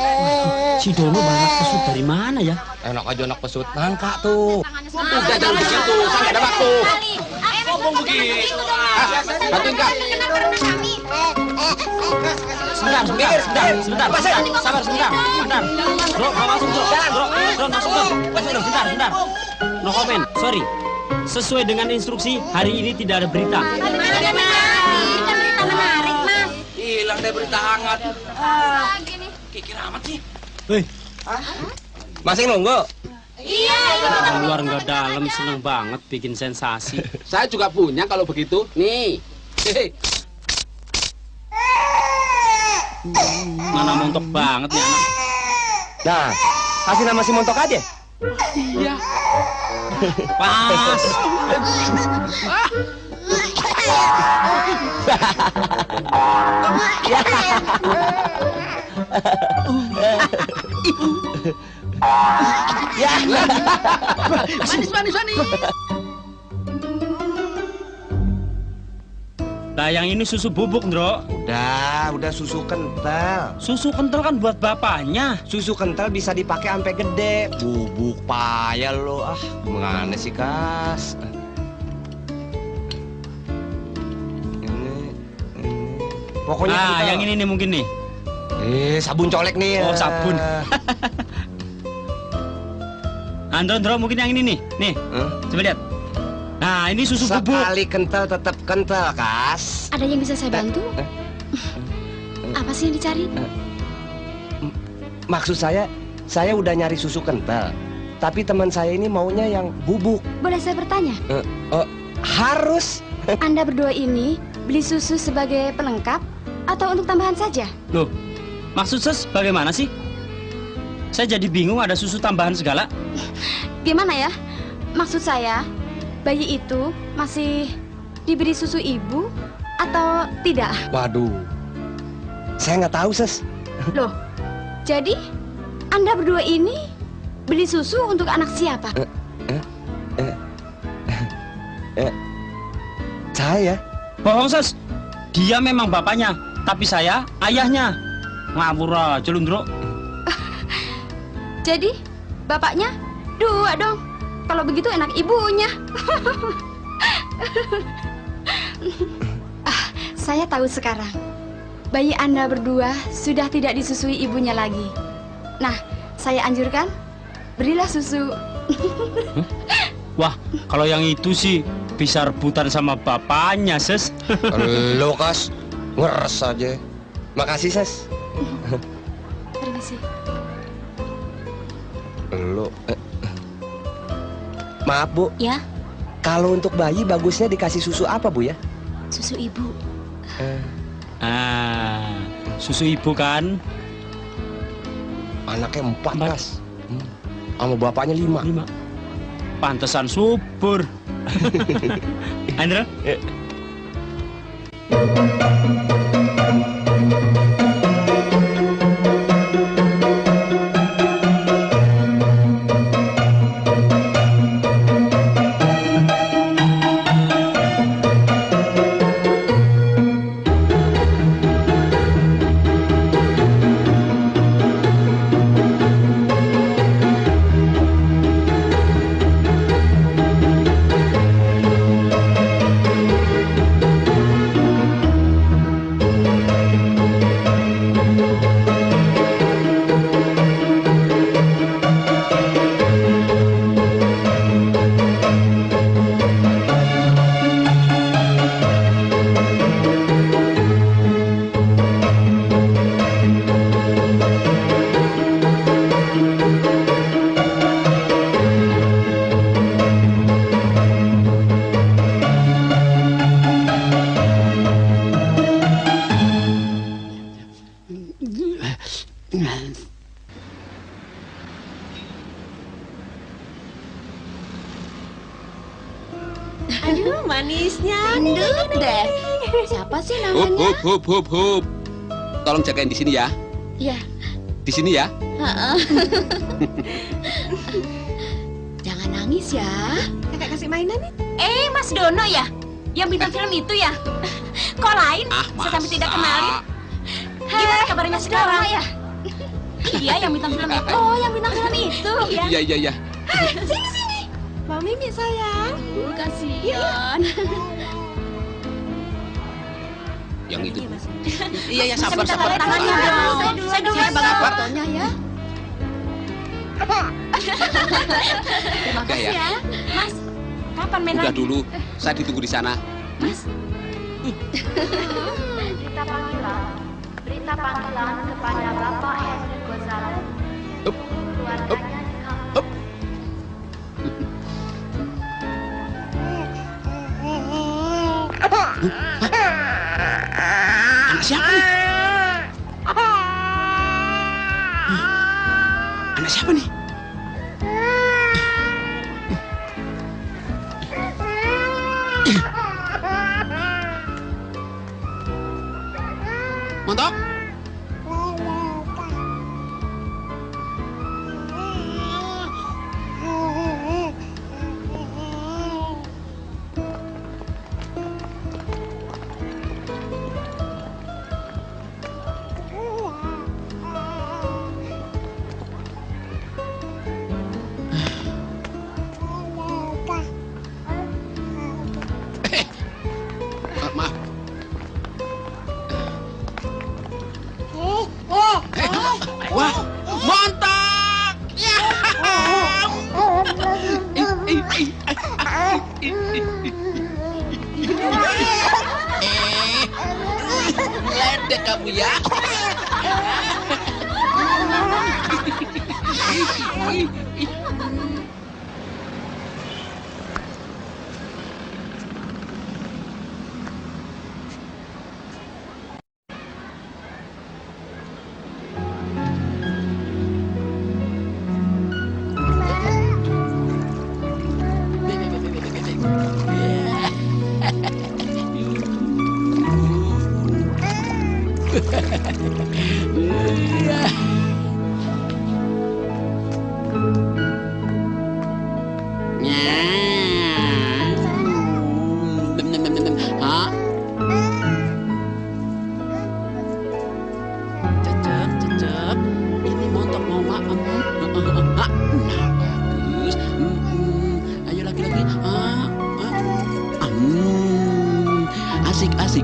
Si Dono banyak pesut dari mana ya? Enak aja anak pesut. Nangka tuh. Udah jangan begitu, saya nggak ada waktu. Ngomong begitu. Bantuin Kak. Sebentar. Sabar sebentar. Bro, mau masuk bro. Bro, masuk bro. Sebentar. No comment, sorry. Sesuai dengan instruksi, hari ini tidak ada berita. Berita menarik, Mas. Hilang deh berita hangat. Kikir amat sih. Hei, Masih nunggu? Iya. luar nggak dalam seneng banget bikin sensasi. Saya juga punya kalau begitu. Nih. Mana montok banget nih anak. Nah, kasih nama si montok aja. Iya. Pas. Manis. Nah, yang ini susu bubuk, Ndro. Udah susu kental. Susu kental kan buat bapaknya. Susu kental bisa dipakai sampai gede. Bubuk payah lo. Ah, gimana sih, Kas? Ini. Pokoknya kental. Yang ini nih mungkin nih. Sabun colek nih. Oh, sabun. Ndro, mungkin yang ini nih. Nih. Coba lihat. Nah, ini susu bubuk. Sekali kental tetap kental, Kas. Ada yang bisa saya bantu? Apa sih yang dicari? Maksud saya udah nyari susu kental. Tapi teman saya ini maunya yang bubuk. Boleh saya bertanya? Harus. Anda berdua ini beli susu sebagai pelengkap atau untuk tambahan saja? Loh, maksud Ses bagaimana sih? Saya jadi bingung ada susu tambahan segala. Gimana ya? Maksud saya, bayi itu masih diberi susu ibu atau tidak? Waduh, saya nggak tahu, Ses. Loh, jadi Anda berdua ini beli susu untuk anak siapa? Saya. Bohong, Ses. Dia memang bapaknya, tapi saya ayahnya. Ngawur aja lu, Ndro. Jadi, bapaknya dua dong. Kalau begitu enak ibunya. Saya tahu sekarang. Bayi Anda berdua sudah tidak disusui ibunya lagi. Nah, saya anjurkan, berilah susu. Wah, kalau yang itu sih bisa rebutan sama bapaknya, Ses. Lo, Kas, ngeres aja. Makasih, Ses. Permisi. Lo, maaf, Bu. Ya, Kalau untuk bayi bagusnya dikasih susu apa, Bu ya? susu ibu. Susu ibu kan? Anaknya 4, Kas. Sama bapaknya 5. Pantesan subur. Andro? Aduh, manisnya. Ndut deh. Siapa sih namanya? Hup. Tolong jagain di sini ya. Iya. Di sini ya. Jangan nangis ya. Kakak kasih mainan nih. Mas Dono ya? Yang bintang film itu ya? Kok lain? Saya sampai tidak kenalin. Gimana kabarnya sekarang? Ya? Iya, yang bintang film itu. Oh, yang bintang film itu. Iya. Sini. Mbak Mimi sayang. Kasihan. Yang itu. Iya, sabar. Tangannya. Saya dulu ya, Bang fotonya ya. Terima kasih ya. Mas, kapan main Udah lagi? dulu, saya ditunggu di sana. Mas. Berita panggilan kepada Bapak Henry Gozali. Anak siapa nih? Anak siapa nih? Montok? Maaf. Wah, montok! Ya! Ledek kamu ya. Cecep. Ini montok mau makan. Nah, bagus. Ayo lagi-lagi.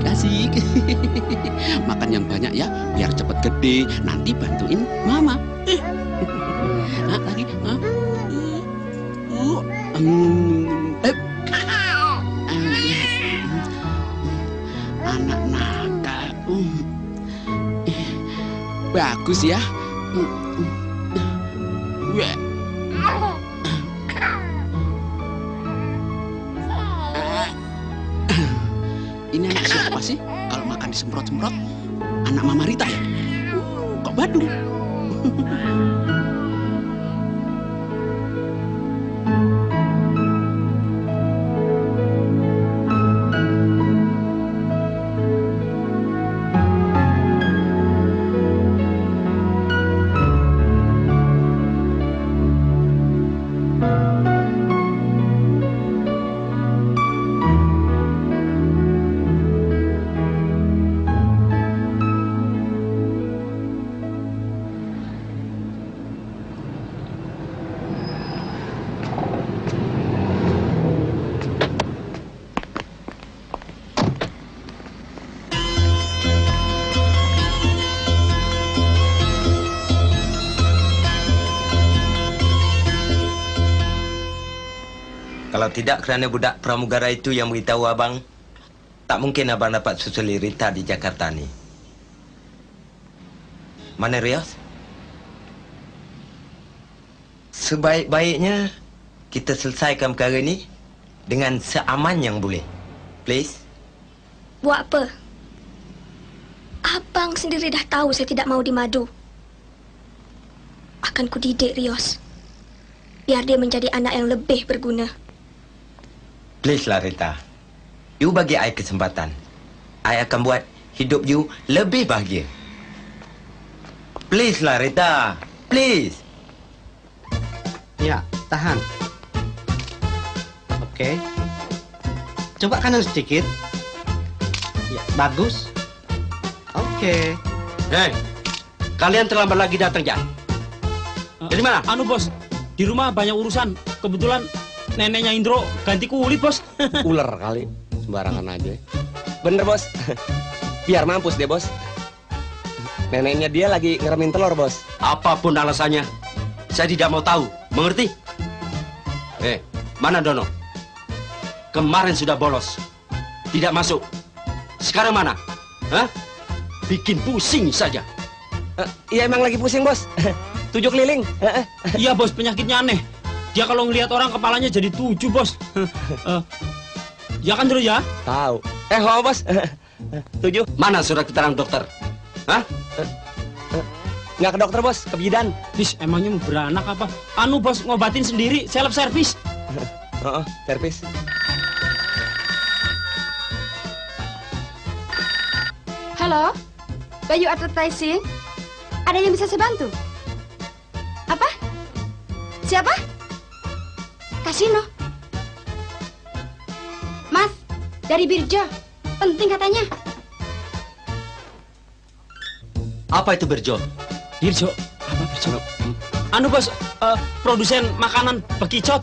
Asik. Makan yang banyak ya, biar cepet gede. Nanti bantuin mama. Lagi. Anak nakal. Bagus ya. Ini anak siapa sih? Kalau makan disemprot-semprot, anak Mama Rita ya? Kok Badung? Kalau tidak kerana budak pramugara itu yang beritahu abang, tak mungkin abang dapat susuli Rita di Jakarta ni. Mana Rios? Sebaik-baiknya kita selesaikan perkara ni dengan seaman yang boleh. Please. Buat apa? Abang sendiri dah tahu saya tidak mau dimadu. Akan kudidik Rios. Biar dia menjadi anak yang lebih berguna. Please lah Rita. You bagi I kesempatan. I akan buat hidup you lebih bahagia. Please lah Rita. Please. Ya, tahan. Oke. Coba kanan sedikit. Ya, bagus. Oke. Hei, kalian terlambat lagi datang ya? Dari mana? Anu bos, di rumah banyak urusan. Kebetulan neneknya Indro ganti kulit bos. Ular kali, sembarangan aja. Bener bos, biar mampus deh bos. Neneknya dia lagi ngeremin telur bos. Apapun alasannya, saya tidak mau tahu. Mengerti? Mana Dono? Kemarin sudah bolos, tidak masuk. Sekarang mana? Hah? Bikin pusing saja. Iya emang lagi pusing bos. 7 keliling. Iya bos, penyakitnya aneh. Dia kalau ngelihat orang kepalanya jadi 7 bos. Ya kan Dro ya? Tahu. Ho bos. 7. Mana surat keterangan dokter? Hah? Nggak ke dokter bos, ke bidan. Bis, emangnya mau beranak apa? Anu bos, ngobatin sendiri, self service. Servis. Halo, Bayu Advertising. Ada yang bisa saya bantu? Apa? Siapa? Kasino. Mas, dari Birjo. Penting katanya. Apa itu Birjo? Birjo? Apa Birjo? Anu bos, produsen makanan bekicot.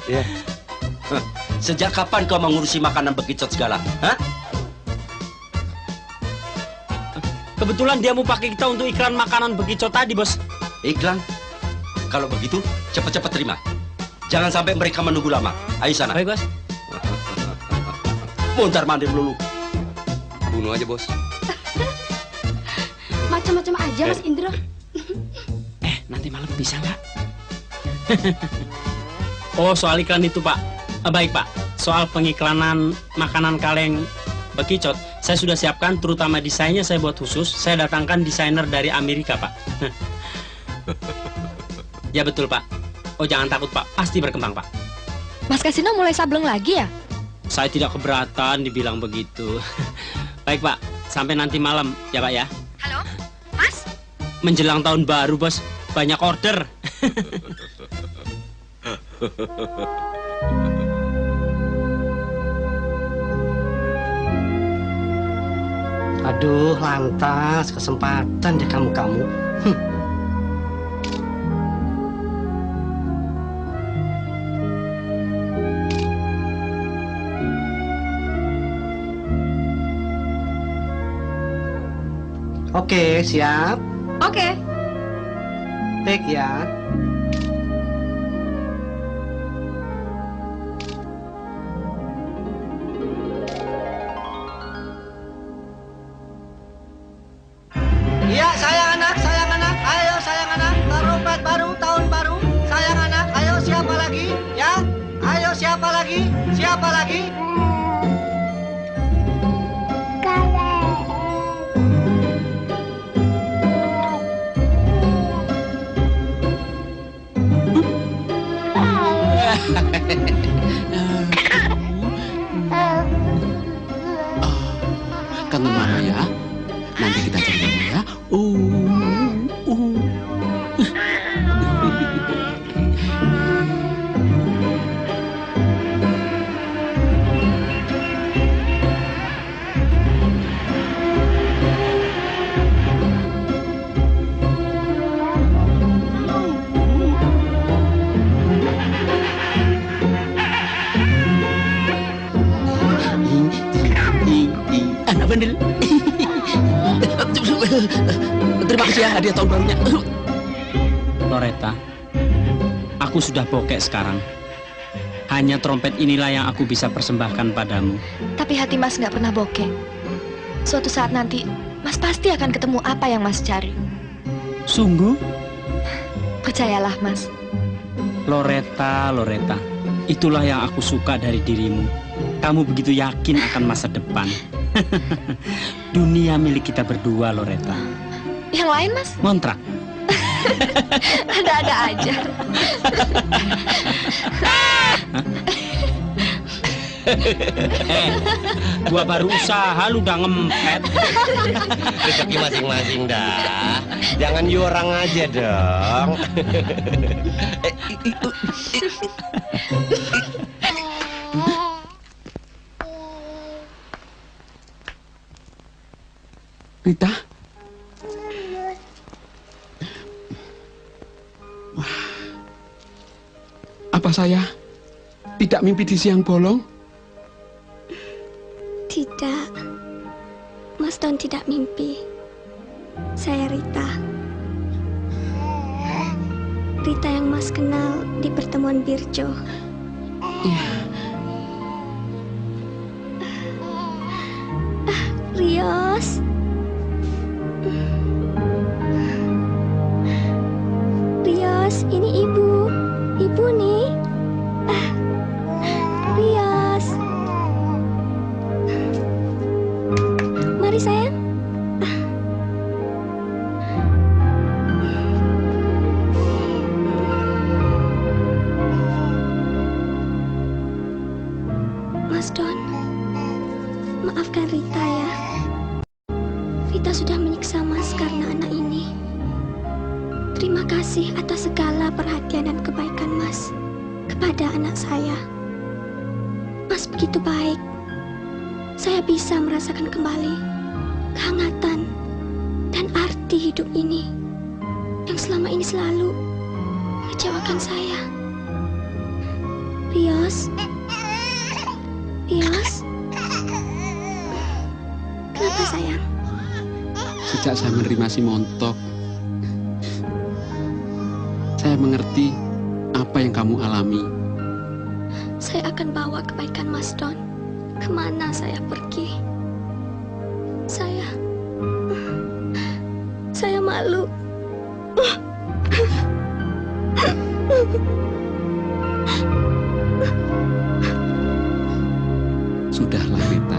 Iya. Sejak kapan kau mengurusi makanan bekicot segala? Hah? Kebetulan dia mau pakai kita untuk iklan makanan bekicot tadi bos. Iklan? Kalau begitu, cepat-cepat terima. Jangan sampai mereka menunggu lama. Ayo sana. Baik bos. Montar mandir dulu. Bunuh aja bos. Macam-macam aja Mas Indro. Nanti malam bisa nggak? Oh, soal iklan itu Pak. Baik Pak, soal pengiklanan makanan kaleng bekicot, saya sudah siapkan, terutama desainnya saya buat khusus. Saya datangkan desainer dari Amerika Pak. Ya betul Pak. Oh jangan takut Pak, pasti berkembang Pak. Mas Kasino mulai sableng lagi ya? Saya tidak keberatan dibilang begitu. Baik Pak, sampai nanti malam ya Pak ya. Halo, Mas? Menjelang tahun baru bos, banyak order. Aduh, lantas kesempatan deh kamu-kamu. Oke, siap. Oke. Take ya. Iya, sayang anak. Ayo sayang anak, trompet baru, tahun baru. Sayang anak, ayo siapa lagi? Ya, ayo siapa lagi? Siapa lagi? Kangen mama ya? Nanti kita cari mama ya. Anak bandel. Terima kasih ya hadiah tahun barunya. Loretta, aku sudah bokek sekarang. Hanya trompet inilah yang aku bisa persembahkan padamu. Tapi hati Mas nggak pernah bokeh. Suatu saat nanti, Mas pasti akan ketemu apa yang Mas cari. Sungguh? Percayalah, Mas. Loretta, itulah yang aku suka dari dirimu. Kamu begitu yakin akan masa depan. Dunia milik kita berdua, Loretta. Yang lain, Mas? Ngontrak. Ada-ada aja. Gua baru usaha, lu udah ngempet. Rezeki masing-masing dah. Jangan jurang aja dong. Rita? Wah. Apa saya tidak mimpi di siang bolong? Tidak. Mas Don tidak mimpi. Saya Rita. Rita yang Mas kenal di pertemuan Birjo. Rios. Rios, ini ibu. Ibu nih. Rios. Mari sayang. Mas Don, maafkan Rita ya. Rita sudah menyiksa Mas karena anak ini. Terima kasih atas segala perhatian dan kebaikan Mas kepada anak saya. Mas begitu baik. Saya bisa merasakan kembali kehangatan dan arti hidup ini yang selama ini selalu mengecewakan saya. Rios. Rios. Kenapa sayang? Sejak saya menerima si Montok, saya mengerti apa yang kamu alami. Saya akan bawa kebaikan Mas Don kemana saya pergi. Saya malu. Sudahlah Rita.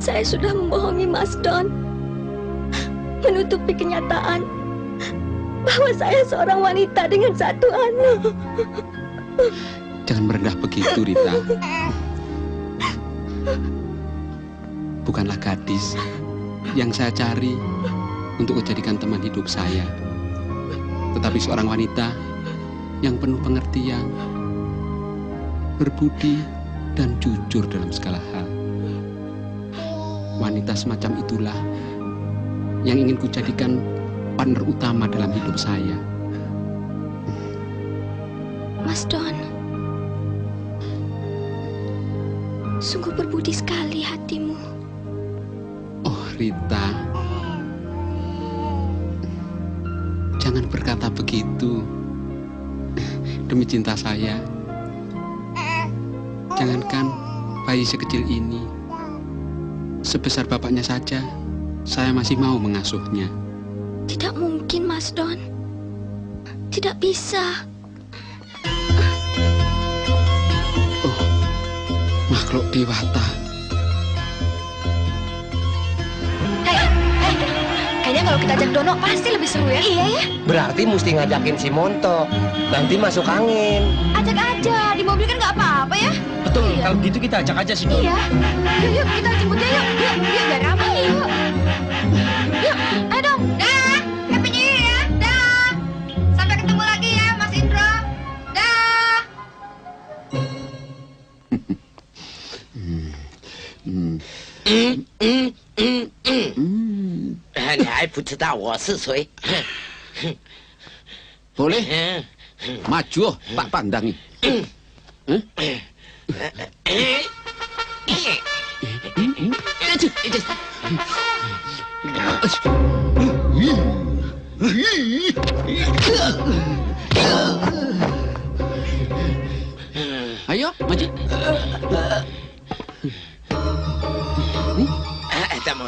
Saya sudah membohongi Mas Don, menutupi kenyataan bahwa saya seorang wanita dengan satu anak. Jangan merendah begitu, Rita. Bukanlah gadis yang saya cari untuk menjadikan teman hidup saya, tetapi seorang wanita yang penuh pengertian, berbudi, dan jujur dalam segala hal. Wanita semacam itulah yang ingin kujadikan partner utama dalam hidup saya. Mas Don, sungguh berbudi sekali hatimu. Oh, Rita, jangan berkata begitu. Demi cinta saya, jangankan bayi sekecil ini, sebesar bapaknya saja, saya masih mau mengasuhnya. Tidak mungkin, Mas Don. Tidak bisa. Oh, makhluk dewata. Kayaknya kalau kita ajak Dono pasti lebih seru ya. Iya ya. Berarti mesti ngajakin si Montok. Nanti masuk angin. Ajak aja. Di mobil kan nggak apa-apa ya. Betul. Kalau gitu kita ajak aja si Dono. Iya. Yuk, kita jemput dia yuk. Yuk, biar ramai yuk. Yuk, ayo dong. Dah. Happy New Year ya. Dah. Sampai ketemu lagi ya, Mas Indro. Dah.你还不知道我是谁？Boleh? Maju, tak pandangi. Ayo, maju.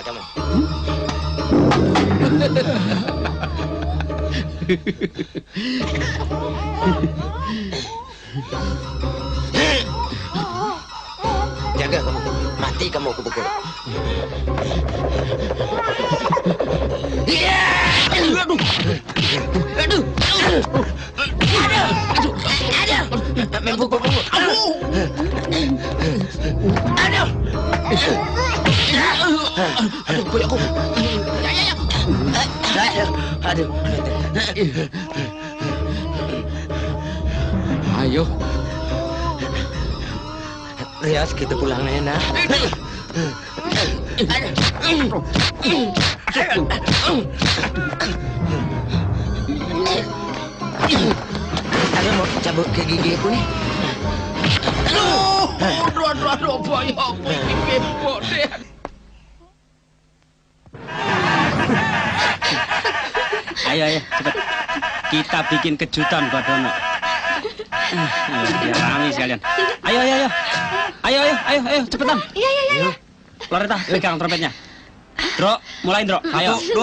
Tamo. Jaga kamu, mati kamu kebukul. Aduh, membukul kamu. Aduh, koyokku. Aduh. Ayo. Rias, kita pulang Nena. Ada mau cabut ke gigi aku nih. Aduh, boyo, ini bebok deh. Ayo, cepet. Kita bikin kejutan buat Dono. Biar rame sekalian. Ayo, cepetan. Iya. Loretta, pegang trompetnya. Dro, mulain Dro. Ayo. 1, 2.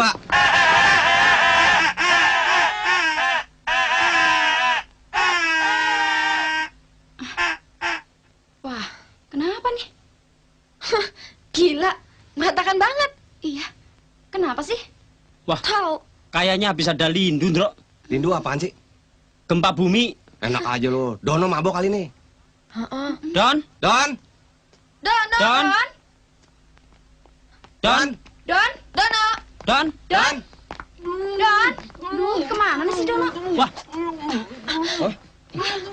Wah, kenapa nih? Gila, mengatakan banget. Iya, kenapa sih? Wah, tahu. Kayaknya habis ada lindu, Dro. Lindu apaan sih? Gempa bumi. Enak aja lo. Dono mabok kali ini. Don. Dono. Kemana nih si Dono? Wah.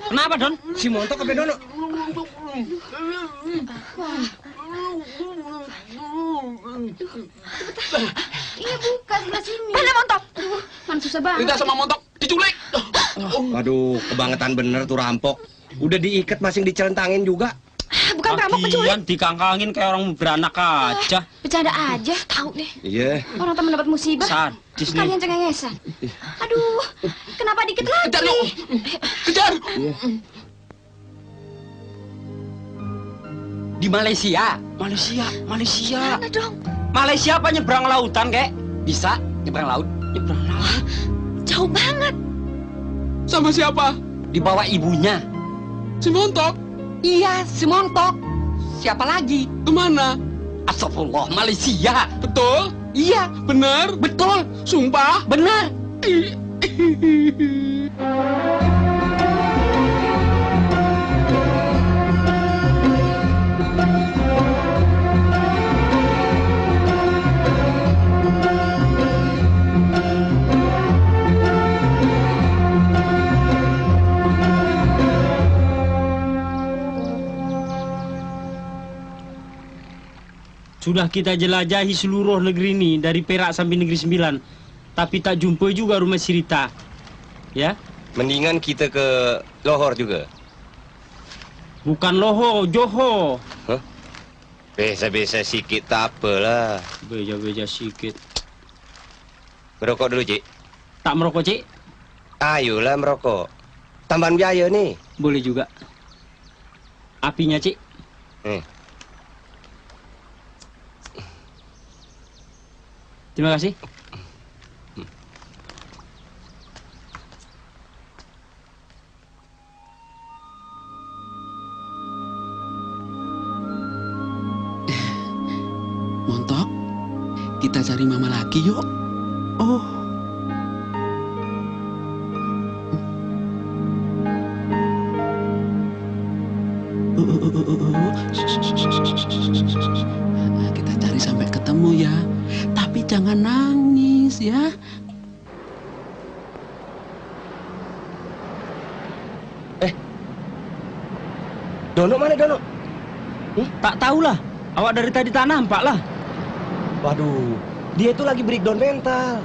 Kenapa, Don? Si Montok apa Dono? Iya, buka sebelah sini. Mana Montok? Mana susah banget. Rita sama Montok diculik. Waduh, kebangetan bener tuh rampok. Udah diikat masing dicelentangin juga. Bukan perampok, penculik. Lagian dikangkangin kayak orang beranak aja. Bercanda aja, tahu deh. Iya. Orang teman dapat musibah. Sadis nih. Kalian cengengesan. Aduh, kenapa dikit lagi? Kejar, yuk. Kejar. Di Malaysia. Mana dong? Malaysia apa nyebrang lautan, kek? Bisa nyebrang laut. Jauh banget. Sama siapa? Dibawa ibunya. Si Montok. Iya, si Montok. Siapa lagi? Kemana? Astagfirullah, Malaysia. Betul? Iya. Benar? Betul. Sumpah? Benar. Sudah kita jelajahi seluruh negeri ini dari Perak sampai Negeri Sembilan, tapi tak jumpa juga rumah si Rita. Ya? Mendingan kita ke Lohor juga. Bukan Lohor, Johor. Hah? Beza-beza sikit tak apalah. Beja-beja sikit. Merokok dulu, Cik. Tak merokok, Cik? Ayolah merokok. Tambahan biaya nih. Boleh juga. Apinya, Cik. Terima kasih. Montok, kita cari mama lagi yuk. Oh. Kita cari sampai ketemu ya. Tapi jangan nangis ya. Dono mana Dono? Tak tahulah. Awak dari tadi tak nampak lah. Waduh, dia itu lagi breakdown mental.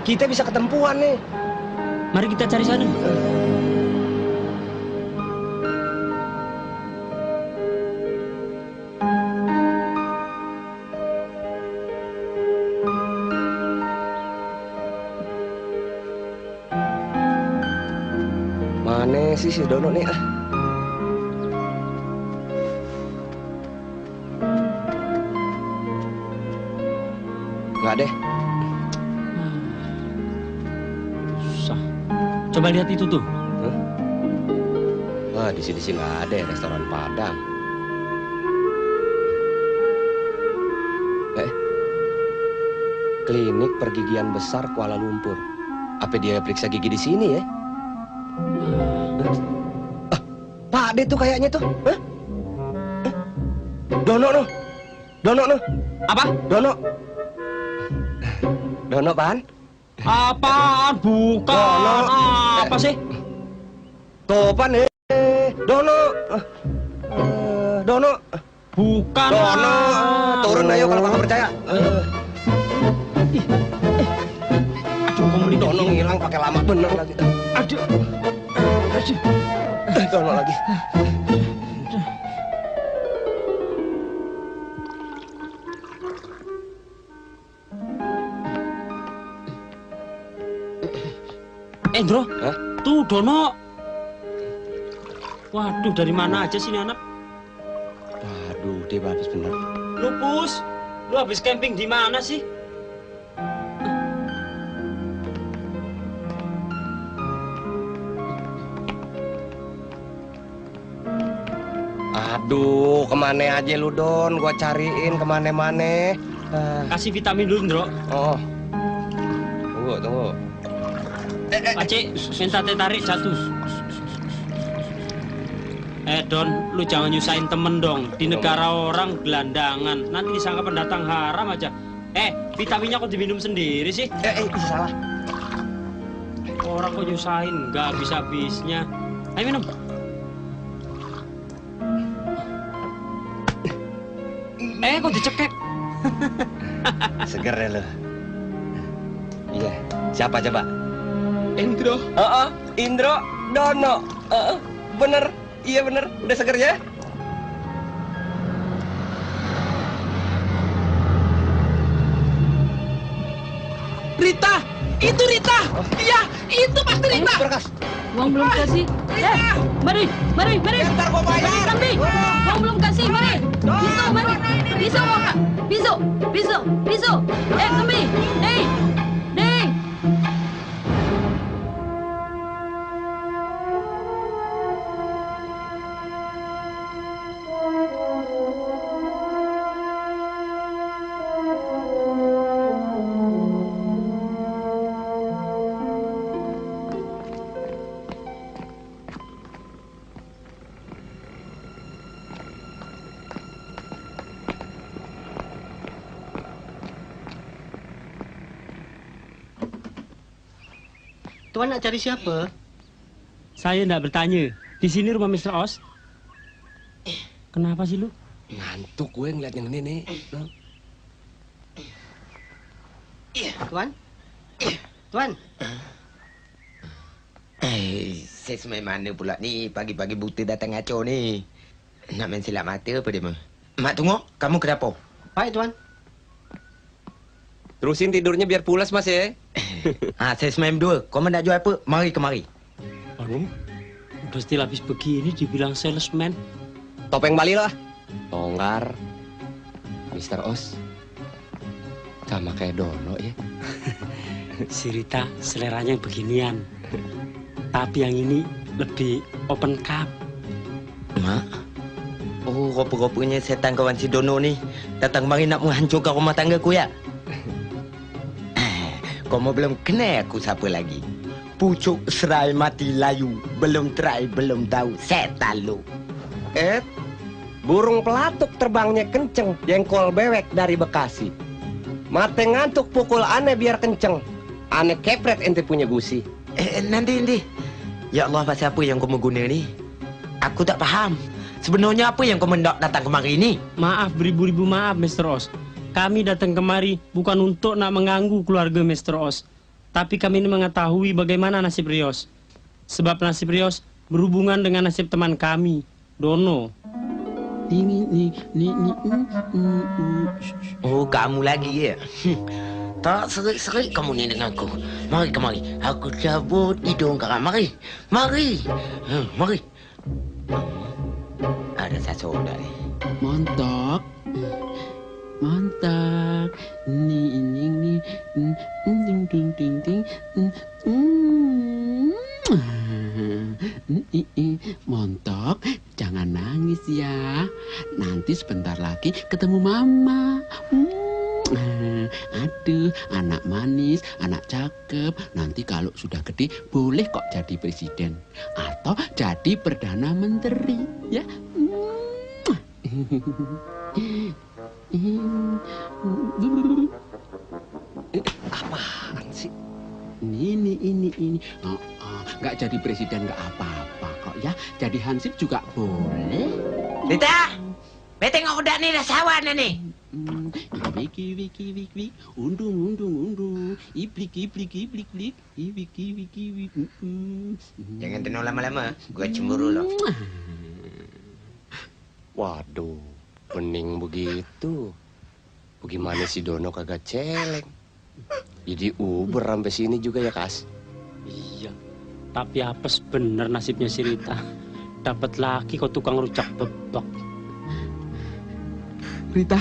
Kita bisa ketempuan nih. Mari kita cari sana. Mana sih si Dono nih? Nggak deh. Susah. Coba lihat itu tuh. Wah, di sini sih nggak ada ya, restoran Padang. Klinik pergigian besar Kuala Lumpur. Apa dia periksa gigi di sini ya? Pak Ade tuh kayaknya tuh. Dono no. Dono no. Apa? Dono. Dono apaan? Apaan? Bukan. Dono. Apa sih? Topan Dono. Dono. Bukan. Dono, turun ayo kalau kakak percaya. Aduh, kamu ini Dono ngilang pakai lama bener lagi. Aduh. Dono lagi. Bro, tuh Dono. Waduh, dari mana aja sih ini anak? Waduh, dia bagus bener. Lu Pus, lu habis camping di mana sih? Aduh, kemana aja lu Don? Gua cariin kemana-mana. Kasih vitamin dulu, Bro. Oh, tunggu. Acik, minta teh tarik jatuh. Don, lu jangan nyusahin temen dong. Di negara orang gelandangan. Nanti disangka pendatang haram aja. Vitaminnya kok diminum sendiri sih? Salah. Orang kok nyusahin, nggak habis-habisnya. Ayo minum. Kok dicekek? Seger ya lo. Iya, siapa coba? Indro. Indro Dono. Bener, iya bener. Udah seger ya? Rita, itu Rita. Iya, itu pasti Rita. Berkas. Uang belum kasih. Mari. Ntar gua bayar. Kami. Uang belum kasih, mari. Pisau, mari. Pisau, Kak. Pisau. Kami. Ding. Tuan nak cari siapa? Saya enggak bertanya. Di sini rumah Mr. Os. Kenapa sih lu? Ngantuk gue ngeliat yang ini nih. Tuan. Saya mana pula ni pagi-pagi buta datang ngaco ni. Nak main silap mata apa dia mah? Mak tunggu, kamu kenapa? Baik tuan. Terusin tidurnya biar pulas mas ya. Saya semain dua. Kau nak jual apa? Mari kemari. Aduh, udah still habis begini dibilang salesman. Topeng Bali lah. Longgar. Mr. Os. Sama kayak Dono ya. Si Rita seleranya beginian. Tapi yang ini lebih open cup. Mak? Oh, rupa-rupanya setan kawan si Dono ni datang mari nak menghancurkan rumah tangga ku ya? Kau belum kenal aku siapa lagi. Pucuk serai mati layu. Belum try, belum tahu. Setan lu. Burung pelatuk terbangnya kenceng. Jengkol bewek dari Bekasi. Mate ngantuk pukul aneh biar kenceng. Aneh kepret ente punya gusi. Nanti. Ya Allah, pasal apa yang kau mengguna ni? Aku tak faham. Sebenarnya apa yang kau mendak datang kemari ni? Maaf, beribu-ribu maaf, Mr. Os. Kami datang kemari bukan untuk nak mengganggu keluarga Mr. Os. Tapi kami ini mengetahui bagaimana nasib Rios. Sebab nasib Rios berhubungan dengan nasib teman kami, Dono. Oh, kamu lagi ya? Tak serik-serik kamu ni dengan aku. Mari kemari. Aku cabut hidung kau. Mari. Ada satu dah ni. Mantap. Ini. Montok, jangan nangis ya. Nanti sebentar lagi ketemu mama. Aduh, anak manis, anak cakep. Nanti kalau sudah gede boleh kok jadi presiden atau jadi perdana menteri, ya. Apaan sih? Ini. Nggak jadi presiden nggak apa-apa kok ya. Jadi hansip juga boleh. Rita, Bete tengok udah nih, dah sawan nih. Wiki, undung, iblik, wiki. Jangan tenang lama-lama, gua cemburu loh. Waduh, pening begitu. Bagaimana si Dono kagak celeng? Jadi Uber sampai sini juga ya, Kas? Iya. Tapi apes bener nasibnya si Rita. Dapat laki kok tukang rujak bebek. Rita,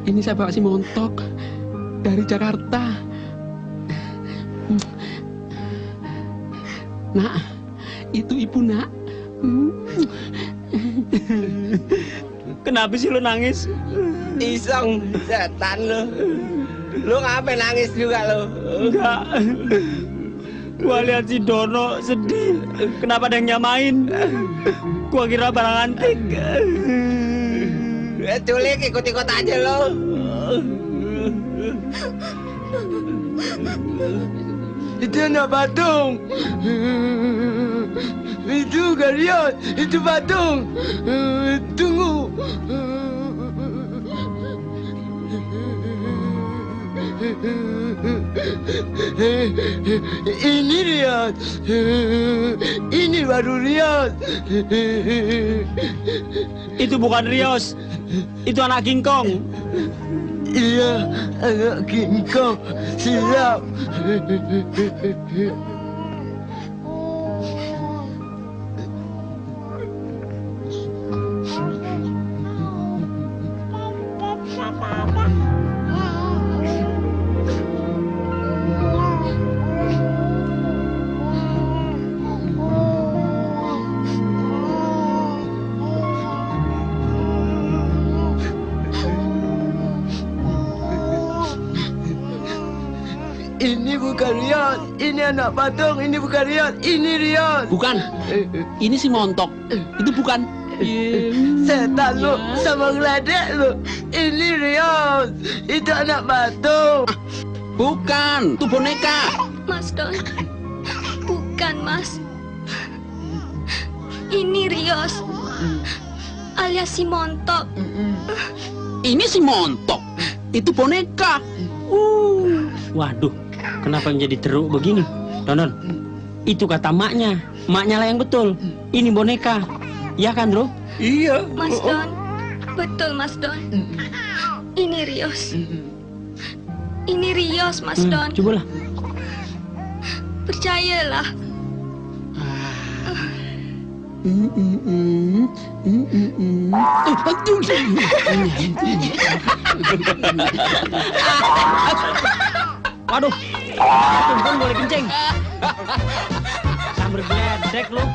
ini saya bawa si Montok dari Jakarta. Nak, itu ibu nak. Kenapa sih lo nangis? Iseng, setan lo. Lo ngapain nangis juga lo? Enggak. Gua lihat si Dono sedih. Kenapa ada yang nyamain? Gua kira barang antik. Culik, ikut-ikut aja lo. Itu anak patung. Itu Garion, itu patung. Tunggu. Ini Rian. Ini baru Rian. Itu bukan Rios. Itu anak King Kong. Iya, anak King Kong. Siap. Ini bukan Rian, ini anak patung, ini bukan Rian, ini Rian. Bukan, ini si Montok, itu bukan. Setan lu, sama ngeledek lu. Ini Rian, itu anak patung. Bukan, itu boneka. Mas Don, bukan Mas. Ini Rios, alias si Montok. Ini si Montok, itu boneka. Waduh, kenapa menjadi teruk begini? Donon, itu kata maknya. Maknya lah yang betul. Ini boneka. Ya kan, Bro? Iya. Mas Don, betul Mas Don. Ini Rios. Ini Rios, Mas Don. Cobalah. Percayalah. Waduh, tumpeng boleh kencing. Sambil geledek lu.